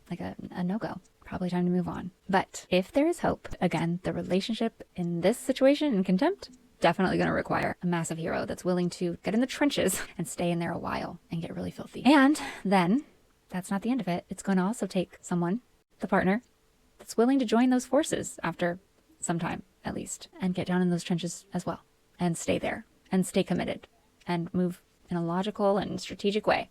like a no-go. Probably time to move on. But if there is hope, again, the relationship in this situation, in contempt, definitely going to require a massive hero that's willing to get in the trenches and stay in there a while and get really filthy. And then that's not the end of it. It's going to also take someone, the partner, that's willing to join those forces after some time, at least, and get down in those trenches as well, and stay there, and stay committed, and move in a logical and strategic way.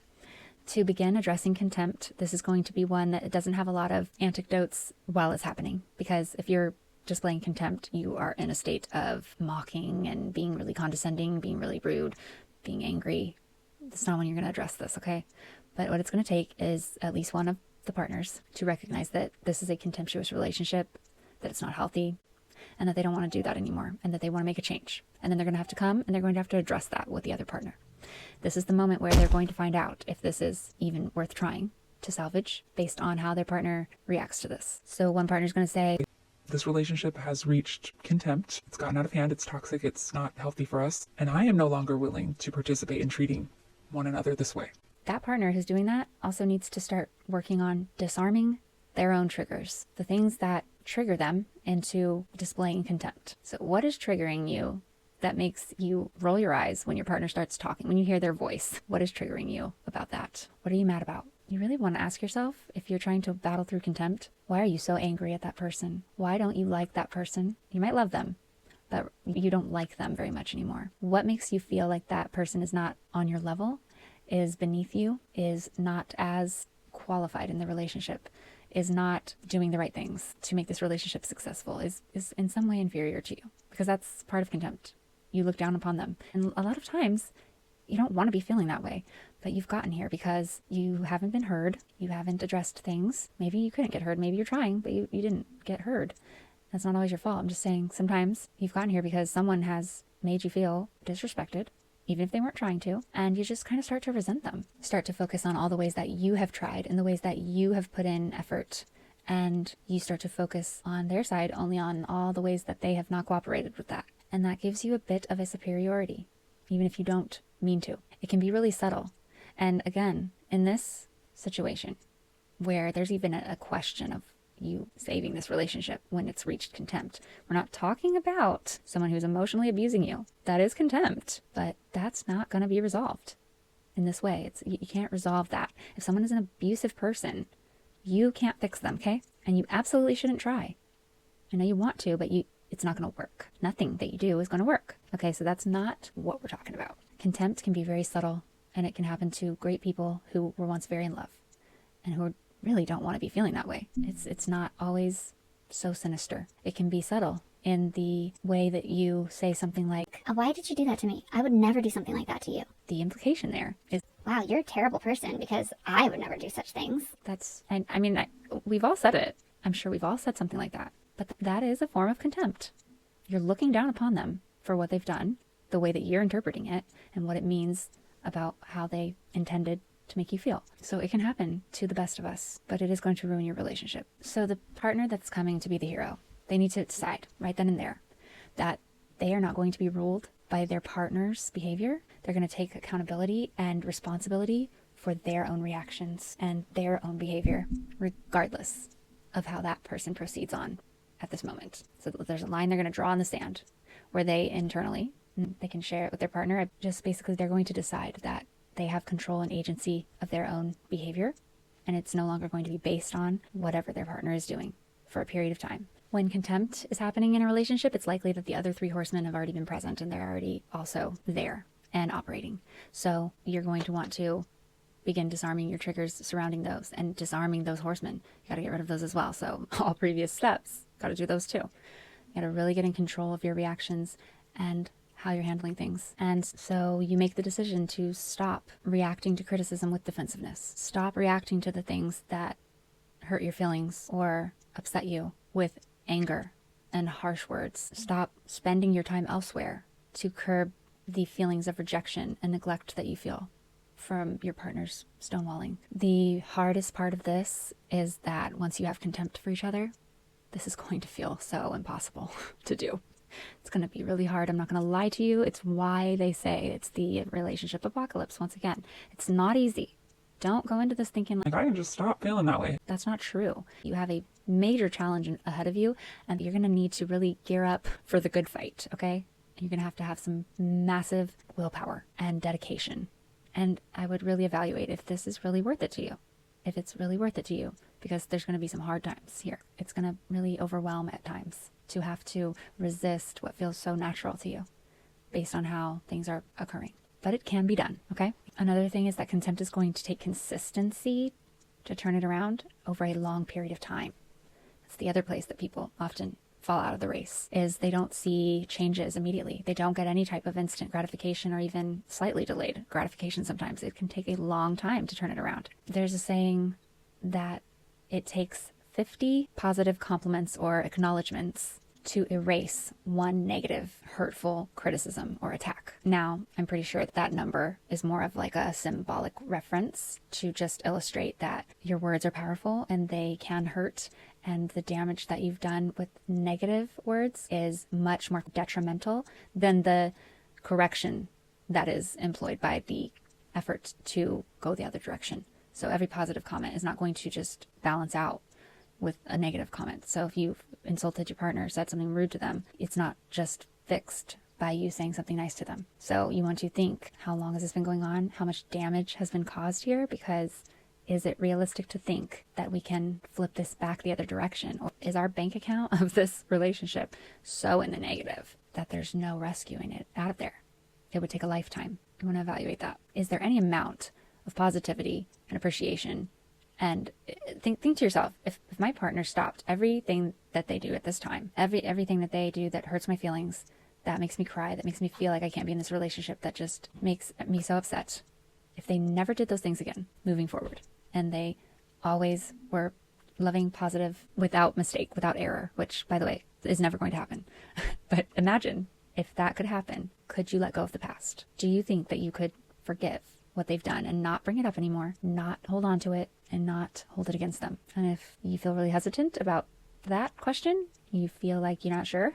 To begin addressing contempt, this is going to be one that doesn't have a lot of antidotes while it's happening, because if you're displaying contempt, you are in a state of mocking and being really condescending, being really rude, being angry. That's not when you're going to address this, okay? But what it's going to take is at least one of the partners to recognize that this is a contemptuous relationship, that it's not healthy, and that they don't want to do that anymore, and that they want to make a change. And then they're going to have to come and they're going to have to address that with the other partner. This is the moment where they're going to find out if this is even worth trying to salvage based on how their partner reacts to this. So one partner is going to say, this relationship has reached contempt. It's gotten out of hand. It's toxic. It's not healthy for us. And I am no longer willing to participate in treating one another this way. That partner who's doing that also needs to start working on disarming their own triggers, the things that trigger them into displaying contempt. So what is triggering you that makes you roll your eyes when your partner starts talking, when you hear their voice? What is triggering you about that? What are you mad about? You really want to ask yourself, if you're trying to battle through contempt, why are you so angry at that person? Why don't you like that person? You might love them, but you don't like them very much anymore. What makes you feel like that person is not on your level, is beneath you, is not as qualified in the relationship, is not doing the right things to make this relationship successful, is in some way inferior to you? Because that's part of contempt. You look down upon them. And a lot of times, you don't want to be feeling that way, but you've gotten here because you haven't been heard. You haven't addressed things. Maybe you couldn't get heard. Maybe you're trying, but you didn't get heard. That's not always your fault. I'm just saying sometimes you've gotten here because someone has made you feel disrespected, even if they weren't trying to, and you just kind of start to resent them. Start to focus on all the ways that you have tried and the ways that you have put in effort, and you start to focus on their side only on all the ways that they have not cooperated with that. And that gives you a bit of a superiority, even if you don't mean to. It can be really subtle. And again, in this situation where there's even a question of you saving this relationship when it's reached contempt, we're not talking about someone who's emotionally abusing you. That is contempt, but that's not going to be resolved in this way. You can't resolve that. If someone is an abusive person, you can't fix them, okay? And you absolutely shouldn't try. I know you want to, but it's not going to work. Nothing that you do is going to work. Okay, so that's not what we're talking about. Contempt can be very subtle, and it can happen to great people who were once very in love and who really don't want to be feeling that way. It's not always so sinister. It can be subtle in the way that you say something like, Why did you do that to me? I would never do something like that to you. the implication there is Wow, you're a terrible person because I would never do such things. and I mean, we've all said it. I'm sure we've all said something like that. But that is a form of contempt. You're looking down upon them for what they've done, the way that you're interpreting it, and what it means about how they intended to make you feel. So it can happen to the best of us, but it is going to ruin your relationship. So the partner that's coming to be the hero, they need to decide right then and there that they are not going to be ruled by their partner's behavior. They're going to take accountability and responsibility for their own reactions and their own behavior, regardless of how that person proceeds on at this moment. So there's a line they're going to draw in the sand where they internally, they can share it with their partner. Just basically, they're going to decide that they have control and agency of their own behavior, and it's no longer going to be based on whatever their partner is doing for a period of time. When contempt is happening in a relationship, it's likely that the other three horsemen have already been present and they're already also there and operating. So you're going to want to begin disarming your triggers surrounding those and disarming those horsemen. You got to get rid of those as well. So all previous steps, got to do those too. You got to really get in control of your reactions and how you're handling things. And so you make the decision to stop reacting to criticism with defensiveness. Stop reacting to the things that hurt your feelings or upset you with anger and harsh words. Stop spending your time elsewhere to curb the feelings of rejection and neglect that you feel from your partner's stonewalling. The hardest part of this is that once you have contempt for each other, this is going to feel so impossible to do. It's going to be really hard. I'm not going to lie to you. It's why they say it's the relationship apocalypse. Once again, it's not easy. Don't go into this thinking like, I can just stop feeling that way. That's not true. You have a major challenge ahead of you, and you're going to need to really gear up for the good fight, okay? You're going to have some massive willpower and dedication. And I would really evaluate if this is really worth it to you. If it's really worth it to you because there's going to be some hard times here. It's going to really overwhelm at times to have to resist what feels so natural to you based on how things are occurring. But it can be done, okay? Another thing is that contempt is going to take consistency to turn it around over a long period of time. That's the other place that people often fall out of the race, is they don't see changes immediately. They don't get any type of instant gratification or even slightly delayed gratification sometimes. It can take a long time to turn it around. There's a saying that it takes 50 positive compliments or acknowledgments to erase one negative, hurtful criticism or attack. Now, I'm pretty sure that number is more of like a symbolic reference to just illustrate that your words are powerful and they can hurt, and the damage that you've done with negative words is much more detrimental than the correction that is employed by the effort to go the other direction. So every positive comment is not going to just balance out with a negative comment. So if you've insulted your partner, said something rude to them, it's not just fixed by you saying something nice to them. So you want to think, how long has this been going on? How much damage has been caused here? Because is it realistic to think that we can flip this back the other direction? Or is our bank account of this relationship so in the negative that there's no rescuing it out of there? It would take a lifetime. You want to evaluate that. Is there any amount of positivity and appreciation? And think to yourself, if my partner stopped everything that they do at this time, everything that they do that hurts my feelings, that makes me cry, that makes me feel like I can't be in this relationship, that just makes me so upset, if they never did those things again moving forward, and they always were loving, positive, without mistake, without error, which, by the way, is never going to happen. But imagine if that could happen. Could you let go of the past? Do you think that you could forgive what they've done and not bring it up anymore, not hold on to it, and not hold it against them? And if you feel really hesitant about that question, you feel like you're not sure,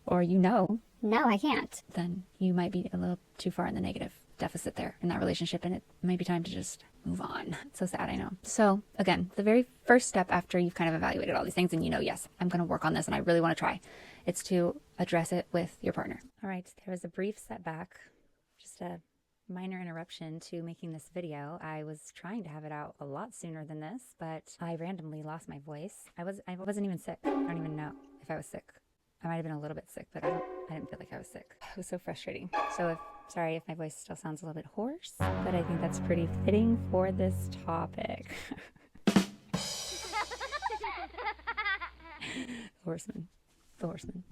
or No, I can't. then you might be a little too far in the negative deficit there in that relationship, and it might be time to just move on. It's so sad, I know. So again, the very first step after you've kind of evaluated all these things and you know, yes, I'm going to work on this and I really want to try, it's to address it with your partner. All right, there was a brief setback, just a minor interruption to making this video. I was trying to have it out a lot sooner than this, but I randomly lost my voice. I wasn't even sick. I don't even know if I was sick. I might have been a little bit sick, but I didn't feel like I was sick. It was so frustrating. So sorry if my voice still sounds a little bit hoarse, but I think that's pretty fitting for this topic. Horsemen. The Horsemen.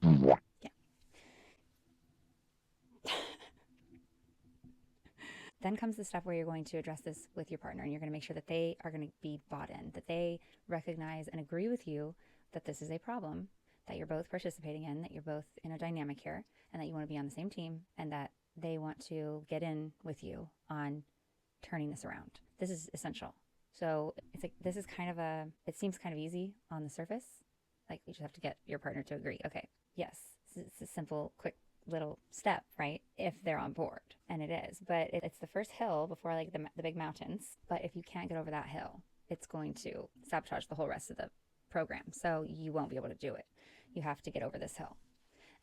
Yeah. Then comes the step where you're going to address this with your partner, and you're going to make sure that they are going to be bought in, that they recognize and agree with you that this is a problem that you're both participating in, that you're both in a dynamic here, and that you want to be on the same team, and that they want to get in with you on turning this around. This is essential. So it's like, this is it seems kind of easy on the surface. Like, you just have to get your partner to agree. Okay, yes, it's a simple, quick little step, right? If they're on board, and it is, but it's the first hill before like the big mountains. But if you can't get over that hill, it's going to sabotage the whole rest of the program. So you won't be able to do it. You have to get over this hill.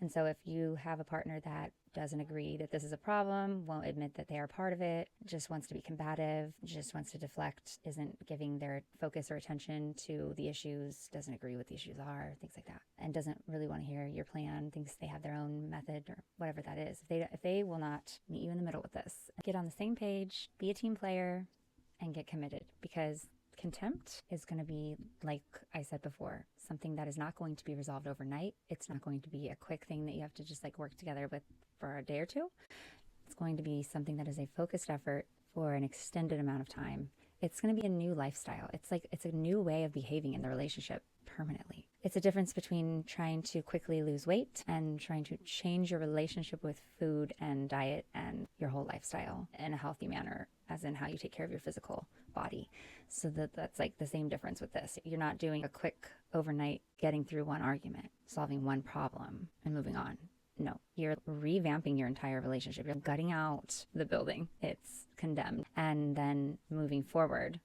And so if you have a partner that doesn't agree that this is a problem, won't admit that they are part of it, just wants to be combative, just wants to deflect, isn't giving their focus or attention to the issues, doesn't agree what the issues are, things like that, and doesn't really want to hear your plan, thinks they have their own method or whatever that is, if they will not meet you in the middle with this, get on the same page, be a team player, and get committed, because contempt is going to be, like I said before, something that is not going to be resolved overnight. It's not going to be a quick thing that you have to just like work together with for a day or two. It's going to be something that is a focused effort for an extended amount of time. It's going to be a new lifestyle. It's a new way of behaving in the relationship permanently. It's a difference between trying to quickly lose weight and trying to change your relationship with food and diet and your whole lifestyle in a healthy manner, as in how you take care of your physical body. So that's like the same difference with this. You're not doing a quick overnight getting through one argument, solving one problem, and moving on. No, you're revamping your entire relationship. You're gutting out the building. It's condemned. And then moving forward,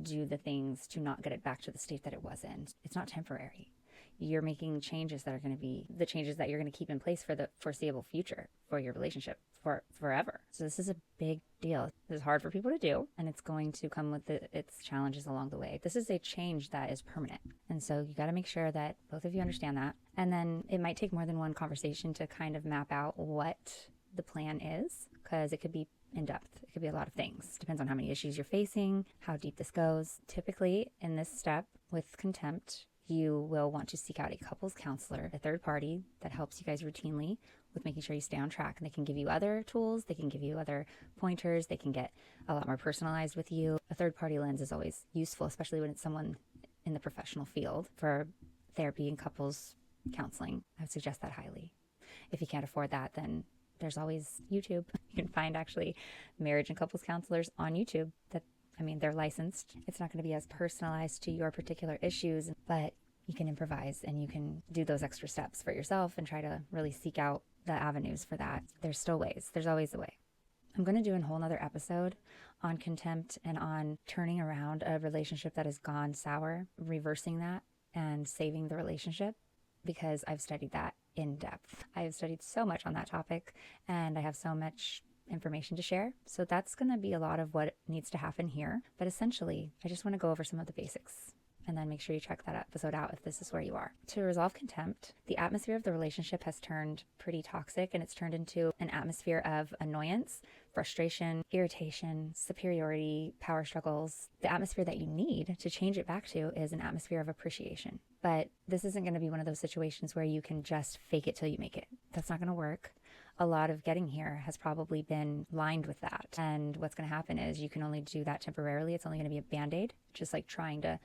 do the things to not get it back to the state that it was in. It's not temporary. you're making changes that are going to be the changes that you're going to keep in place for the foreseeable future for your relationship for forever. So this is a big deal. This is hard for people to do, and it's going to come with its challenges along the way. This is a change that is permanent. And so you got to make sure that both of you understand that. And then it might take more than one conversation to kind of map out what the plan is, because it could be in depth. It could be a lot of things. Depends on how many issues you're facing, how deep this goes. Typically, in this step with contempt, you will want to seek out a couples counselor, a third party that helps you guys routinely with making sure you stay on track. And they can give you other tools. They can give you other pointers. They can get a lot more personalized with you. A third party lens is always useful, especially when it's someone in the professional field for therapy and couples counseling. I would suggest that highly. If you can't afford that, then there's always YouTube. You can find actually marriage and couples counselors on YouTube they're licensed. It's not going to be as personalized to your particular issues, but you can improvise and you can do those extra steps for yourself and try to really seek out the avenues for that. There's still ways. There's always a way. I'm going to do a whole nother episode on contempt and on turning around a relationship that has gone sour, reversing that and saving the relationship, because I've studied that in depth. I have studied so much on that topic and I have so much information to share. So that's going to be a lot of what needs to happen here. But essentially, I just want to go over some of the basics and then make sure you check that episode out if this is where you are. To resolve contempt, the atmosphere of the relationship has turned pretty toxic, and it's turned into an atmosphere of annoyance, frustration, irritation, superiority, power struggles. The atmosphere that you need to change it back to is an atmosphere of appreciation. But this isn't going to be one of those situations where you can just fake it till you make it. That's not going to work. A lot of getting here has probably been lined with that. And what's going to happen is you can only do that temporarily. It's only going to be a Band-Aid, just like trying to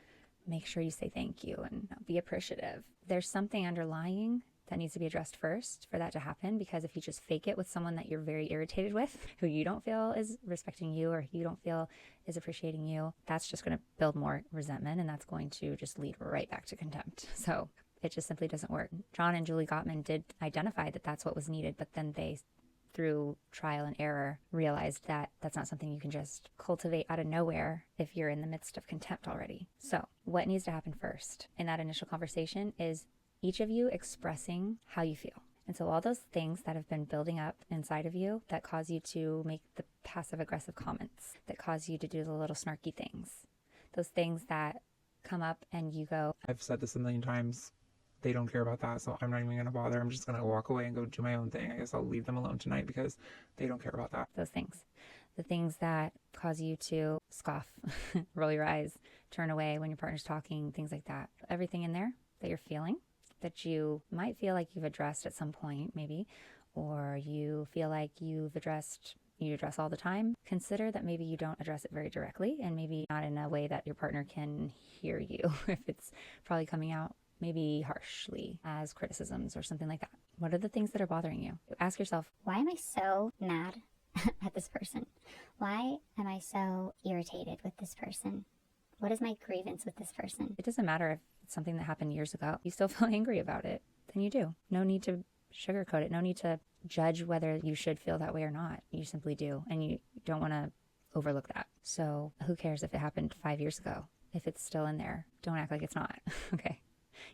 make sure you say thank you and be appreciative. There's something underlying that needs to be addressed first for that to happen, because if you just fake it with someone that you're very irritated with, who you don't feel is respecting you or you don't feel is appreciating you, that's just going to build more resentment, and that's going to just lead right back to contempt. So it just simply doesn't work. John and Julie Gottman did identify that that's what was needed, but then they, through trial and error, realized that that's not something you can just cultivate out of nowhere if you're in the midst of contempt already. So what needs to happen first in that initial conversation is each of you expressing how you feel. And so all those things that have been building up inside of you that cause you to make the passive aggressive comments, that cause you to do the little snarky things, those things that come up and you go, I've said this a million times. They don't care about that, so I'm not even going to bother. I'm just going to walk away and go do my own thing. I guess I'll leave them alone tonight because they don't care about that. those things. The things that cause you to scoff, roll your eyes, turn away when your partner's talking, things like that. Everything in there that you're feeling, that you might feel like you've addressed at some point, maybe, or you feel like you address all the time. Consider that maybe you don't address it very directly, and maybe not in a way that your partner can hear you if it's probably coming out maybe harshly as criticisms or something like that. What are the things that are bothering you? Ask yourself, Why am I so mad at this person? Why am I so irritated with this person? What is my grievance with this person? it doesn't matter if it's something that happened years ago. You still feel angry about it, then you do. No need to sugarcoat it. No need to judge whether you should feel that way or not. You simply do. And you don't want to overlook that. So who cares if it happened 5 years ago? If it's still in there, don't act like it's not. Okay.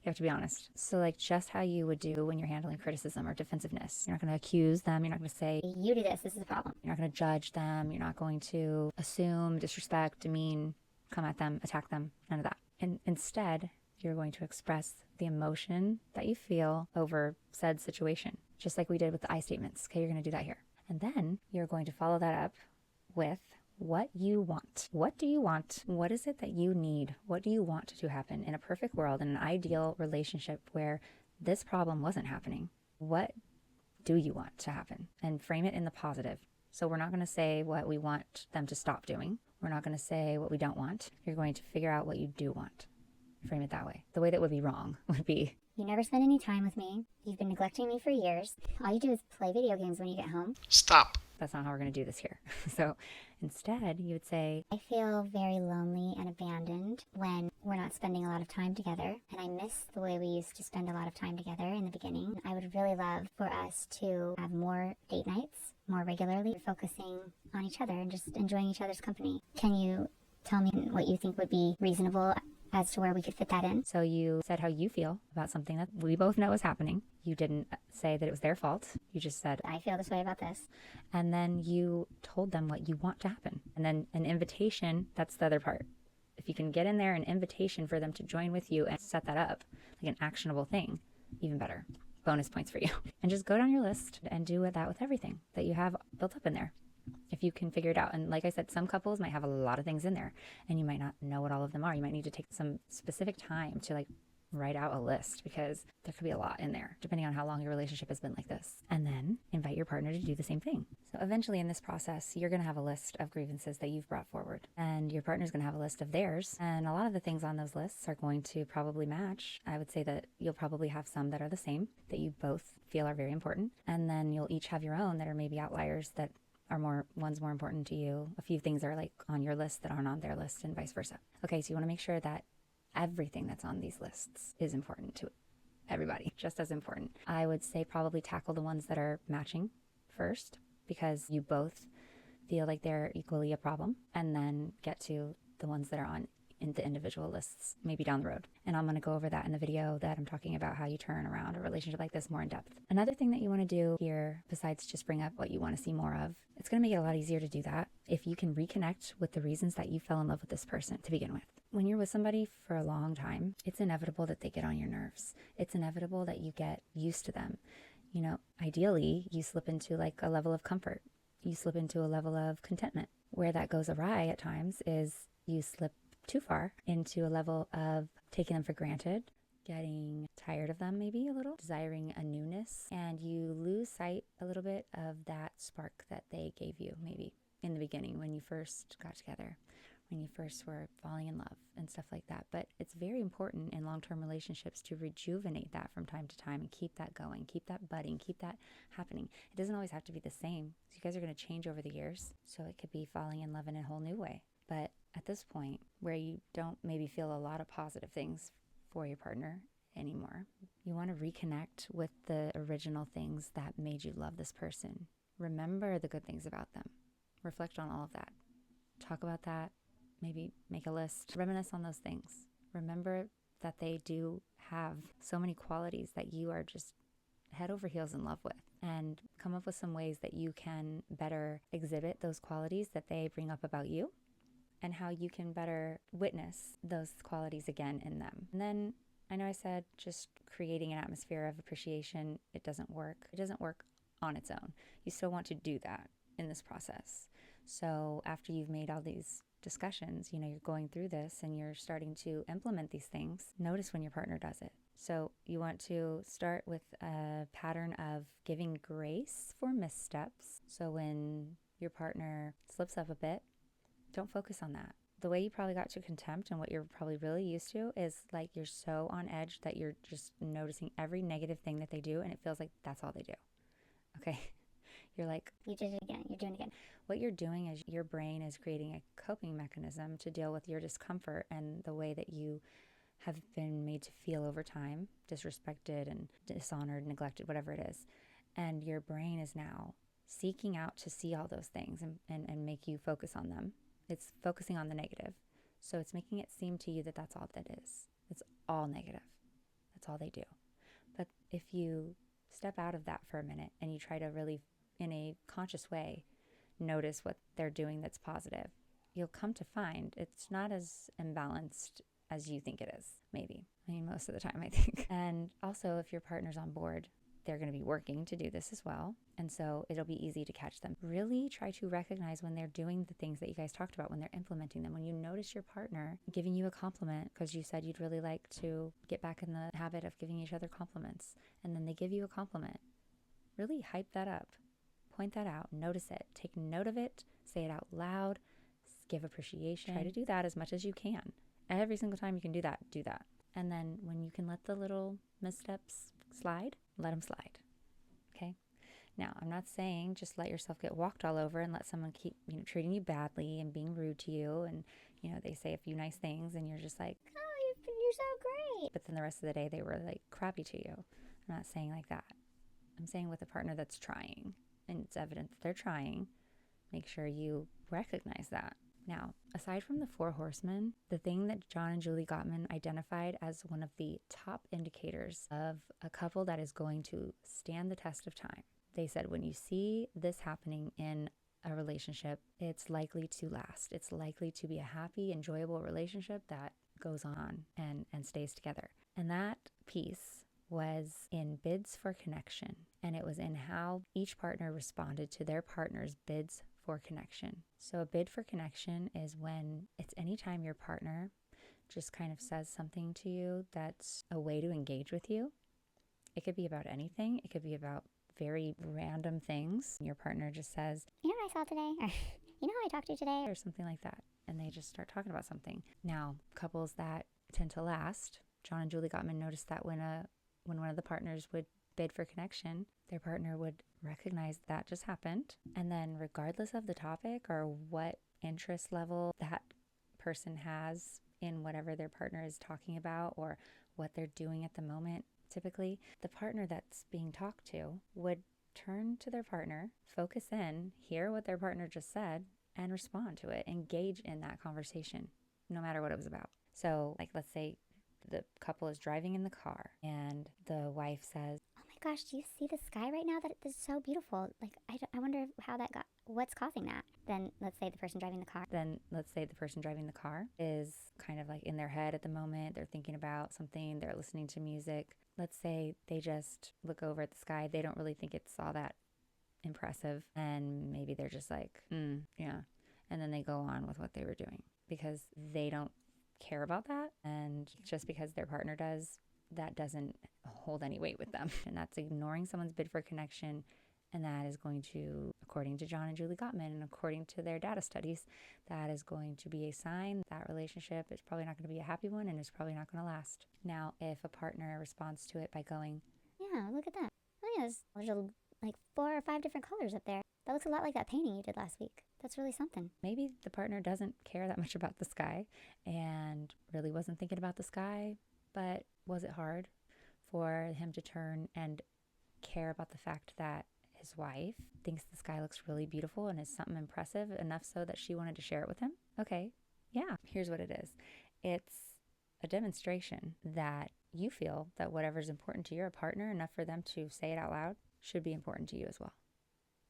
You have to be honest. So like just how you would do when you're handling criticism or defensiveness. You're not going to accuse them. You're not going to say, You do this is a problem. you're not going to judge them. You're not going to assume, disrespect, demean, come at them, attack them. None of that. And instead, you're going to express the emotion that you feel over said situation, just like we did with the I statements. Okay, you're going to do that here. And then you're going to follow that up with what you want. What do you want? What is it that you need? What do you want to happen in a perfect world, in an ideal relationship where this problem wasn't happening? What do you want to happen? And frame it in the positive. So we're not going to say what we want them to stop doing. We're not going to say what we don't want. You're going to figure out what you do want. Frame it that way. The way that would be wrong would be, You never spend any time with me. You've been neglecting me for years. All you do is play video games when you get home. Stop. that's not how we're going to do this here. So instead, you would say, I feel very lonely and abandoned when we're not spending a lot of time together, and I miss the way we used to spend a lot of time together in the beginning. I would really love for us to have more date nights, more regularly, focusing on each other and just enjoying each other's company. Can you tell me what you think would be reasonable as to where we could fit that in. So you said how you feel about something that we both know is happening. You didn't say that it was their fault. You just said, I feel this way about this. and then you told them what you want to happen. And then an invitation, that's the other part. If you can get in there, an invitation for them to join with you and set that up, like an actionable thing, even better. Bonus points for you. And just go down your list and do that with everything that you have built up in there. If you can figure it out. And like I said, some couples might have a lot of things in there and you might not know what all of them are. You might need to take some specific time to like write out a list, because there could be a lot in there depending on how long your relationship has been like this. And then invite your partner to do the same thing. So eventually in this process, you're going to have a list of grievances that you've brought forward, and your partner's going to have a list of theirs. And a lot of the things on those lists are going to probably match. I would say that you'll probably have some that are the same, that you both feel are very important. And then you'll each have your own that are maybe outliers, that are one's more important to you. A few things are like on your list that aren't on their list, and vice versa. Okay, so you want to make sure that everything that's on these lists is important to everybody, just as important. I would say probably tackle the ones that are matching first, because you both feel like they're equally a problem, and then get to the ones that are on in the individual lists, maybe down the road. And I'm going to go over that in the video that I'm talking about how you turn around a relationship like this more in depth. Another thing that you want to do here, besides just bring up what you want to see more of, it's going to make it a lot easier to do that if you can reconnect with the reasons that you fell in love with this person to begin with. When you're with somebody for a long time, it's inevitable that they get on your nerves. It's inevitable that you get used to them. You know, ideally, you slip into like a level of comfort. You slip into a level of contentment. Where that goes awry at times is you slip too far into a level of taking them for granted, getting tired of them maybe a little, desiring a newness, and you lose sight a little bit of that spark that they gave you maybe in the beginning when you first got together, when you first were falling in love and stuff like that. But it's very important in long-term relationships to rejuvenate that from time to time and keep that going, keep that budding, keep that happening. It doesn't always have to be the same. You guys are going to change over the years, so it could be falling in love in a whole new way. But at this point, where you don't maybe feel a lot of positive things for your partner anymore, you want to reconnect with the original things that made you love this person. Remember the good things about them. Reflect on all of that. Talk about that. Maybe make a list. Reminisce on those things. Remember that they do have so many qualities that you are just head over heels in love with, and come up with some ways that you can better exhibit those qualities that they bring up about you, and how you can better witness those qualities again in them. And then I know I said just creating an atmosphere of appreciation, it doesn't work. It doesn't work on its own. You still want to do that in this process. So after you've made all these discussions, you know, you're going through this and you're starting to implement these things, notice when your partner does it. So you want to start with a pattern of giving grace for missteps. So when your partner slips up a bit, don't focus on that. The way you probably got to contempt and what you're probably really used to is like you're so on edge that you're just noticing every negative thing that they do, and it feels like that's all they do. Okay? You're like, You did it again. You're doing it again. what you're doing is your brain is creating a coping mechanism to deal with your discomfort and the way that you have been made to feel over time, disrespected and dishonored, neglected, whatever it is. And your brain is now seeking out to see all those things and make you focus on them. It's focusing on the negative. So it's making it seem to you that that's all that is. It's all negative. That's all they do. But if you step out of that for a minute and you try to really, in a conscious way, notice what they're doing that's positive, you'll come to find it's not as imbalanced as you think it is, maybe. I mean, most of the time, I think. And also, if your partner's on board, they're going to be working to do this as well. And so it'll be easy to catch them. Really try to recognize when they're doing the things that you guys talked about, when they're implementing them. When you notice your partner giving you a compliment because you said you'd really like to get back in the habit of giving each other compliments, and then they give you a compliment, really hype that up. Point that out. Notice it. Take note of it. Say it out loud. Give appreciation. Try to do that as much as you can. Every single time you can do that, do that. And then when you can let the little missteps slide, let them slide. Okay? Now, I'm not saying just let yourself get walked all over and let someone keep, treating you badly and being rude to you, and, they say a few nice things and you're just like, Oh, you're so great. but then the rest of the day they were like crappy to you. I'm not saying like that. I'm saying with a partner that's trying and it's evident that they're trying, make sure you recognize that. Now, aside from the four horsemen, the thing that John and Julie Gottman identified as one of the top indicators of a couple that is going to stand the test of time, they said when you see this happening in a relationship, it's likely to last. It's likely to be a happy, enjoyable relationship that goes on and stays together. And that piece was in bids for connection, and it was in how each partner responded to their partner's bids for connection. So a bid for connection is when it's anytime your partner just kind of says something to you that's a way to engage with you. It could be about anything. It could be about very random things. Your partner just says, You know what I saw today? Or, you know how I talked to you today? or something like that. And they just start talking about something. Now, couples that tend to last, John and Julie Gottman noticed that when one of the partners would bid for connection, their partner would recognize that just happened. And then regardless of the topic or what interest level that person has in whatever their partner is talking about or what they're doing at the moment, typically the partner that's being talked to would turn to their partner, focus in, hear what their partner just said, and respond to it, engage in that conversation, no matter what it was about. So like, let's say the couple is driving in the car and the wife says, Oh my gosh, do you see the sky right now? That is so beautiful. Like, I wonder how that got, what's causing that? Then let's say the person driving the car is kind of like in their head at the moment. They're thinking about something. They're listening to music. Let's say they just look over at the sky. They don't really think it's all that impressive. And maybe they're just like, yeah. And then they go on with what they were doing because they don't care about that. And just because their partner does, that doesn't hold any weight with them. And that's ignoring someone's bid for connection. And that is going to, according to John and Julie Gottman and according to their data studies, that is going to be a sign that relationship is probably not going to be a happy one and it's probably not going to last. Now, if a partner responds to it by going, Yeah, look at that. Oh yeah, there's like 4 or 5 different colors up there. That looks a lot like that painting you did last week. That's really something. maybe the partner doesn't care that much about the sky and really wasn't thinking about the sky, but was it hard for him to turn and care about the fact that his wife thinks the sky looks really beautiful and is something impressive enough so that she wanted to share it with him? Okay, yeah, here's what it is. It's a demonstration that you feel that whatever's important to your partner, enough for them to say it out loud, should be important to you as well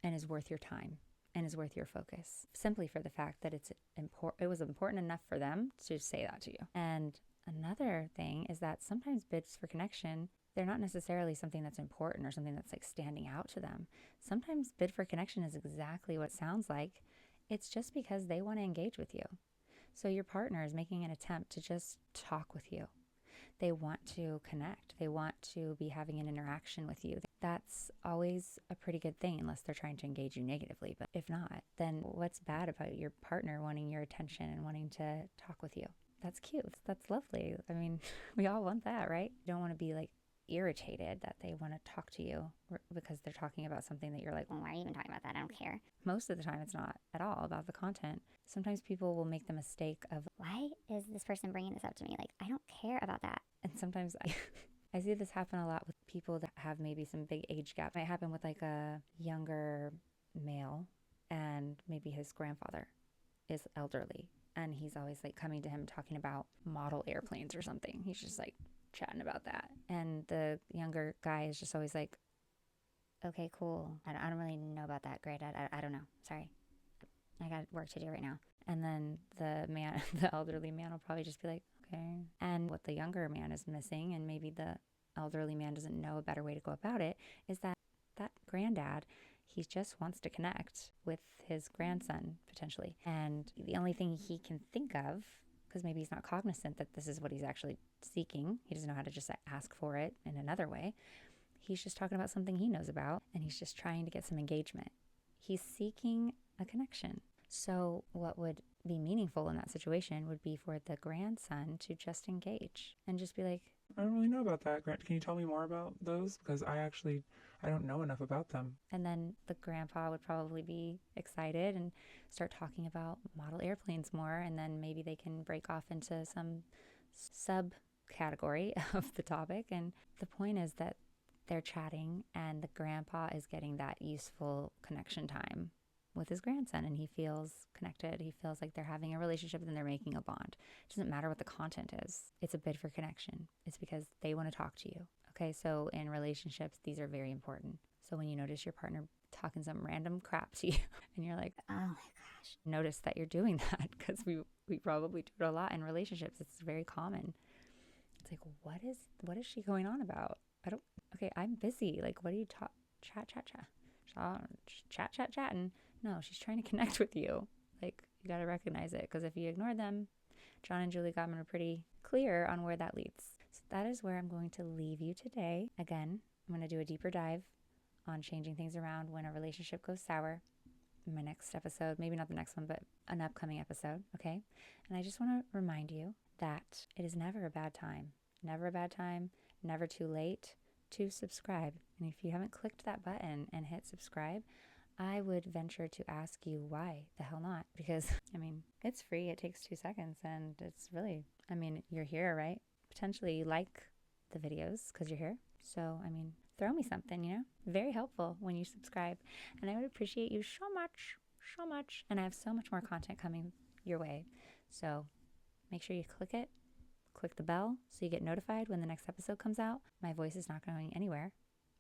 and is worth your time and is worth your focus, simply for the fact that it was important enough for them to say that to you. And another thing is that sometimes bids for connection, they're not necessarily something that's important or something that's like standing out to them. Sometimes bid for connection is exactly what it sounds like. It's just because they want to engage with you. So your partner is making an attempt to just talk with you. They want to connect. They want to be having an interaction with you. That's always a pretty good thing unless they're trying to engage you negatively. But if not, then what's bad about your partner wanting your attention and wanting to talk with you? That's cute. That's lovely. I mean, we all want that, right? You don't want to be like irritated that they want to talk to you because they're talking about something that you're like, Well, why are you even talking about that? I don't care. most of the time it's not at all about the content. Sometimes people will make the mistake of, Why is this person bringing this up to me? Like, I don't care about that. and sometimes I see this happen a lot with people that have maybe some big age gap. It might happen with like a younger male and maybe his grandfather is elderly and he's always like coming to him talking about model airplanes or something. He's just like chatting about that. And the younger guy is just always like, Okay, cool. I don't really know about that. Great. I don't know. Sorry. I got work to do right now. and then the elderly man will probably just be like, okay. And what the younger man is missing, and maybe the elderly man doesn't know a better way to go about it, is that granddad, he just wants to connect with his grandson potentially. And the only thing he can think of, because maybe he's not cognizant that this is what he's actually seeking, he doesn't know how to just ask for it in another way. He's just talking about something he knows about, and he's just trying to get some engagement. He's seeking a connection. So what would be meaningful in that situation would be for the grandson to just engage and just be like, I don't really know about that. Grant, can you tell me more about those? Because I don't know enough about them. and then the grandpa would probably be excited and start talking about model airplanes more. And then maybe they can break off into some subcategory of the topic. And the point is that they're chatting and the grandpa is getting that useful connection time with his grandson and he feels connected. He feels like they're having a relationship and they're making a bond. It doesn't matter what the content is. It's a bid for connection. It's because they want to talk to you. Okay, so in relationships, these are very important. So when you notice your partner talking some random crap to you and you're like, oh my gosh, notice that you're doing that, because we probably do it a lot in relationships. It's very common. It's like, what is she going on about? Okay, I'm busy. Like, what are you chatting? No, she's trying to connect with you. Like, you got to recognize it, because if you ignore them, John and Julie Gottman are pretty clear on where that leads. So that is where I'm going to leave you today. Again, I'm going to do a deeper dive on changing things around when a relationship goes sour in my next episode. Maybe not the next one, but an upcoming episode, okay? And I just want to remind you that it is never a bad time, never too late to subscribe. And if you haven't clicked that button and hit subscribe, I would venture to ask you why the hell not? Because, I mean, it's free. It takes 2 seconds and it's really, I mean, you're here, right? Potentially you like the videos because you're here. So, I mean, throw me something, you know? Very helpful when you subscribe. And I would appreciate you so much. And I have so much more content coming your way. So make sure you click it. Click the bell so you get notified when the next episode comes out. My voice is not going anywhere.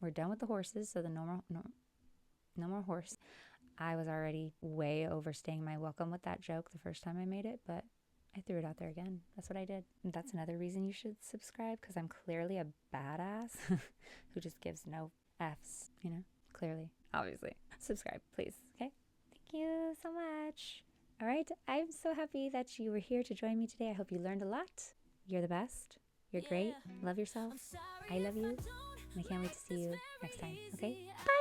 We're done with the horses, so no more horse. I was already way overstaying my welcome with that joke the first time I made it, but I threw it out there again. That's what I did. And that's another reason you should subscribe, because I'm clearly a badass who just gives no F's, you know? Clearly, obviously. Subscribe, please, okay? Thank you so much. All right, I'm so happy that you were here to join me today. I hope you learned a lot. You're the best. You're great. Love yourself. I love you. And I can't wait to see you next time. Okay? Bye.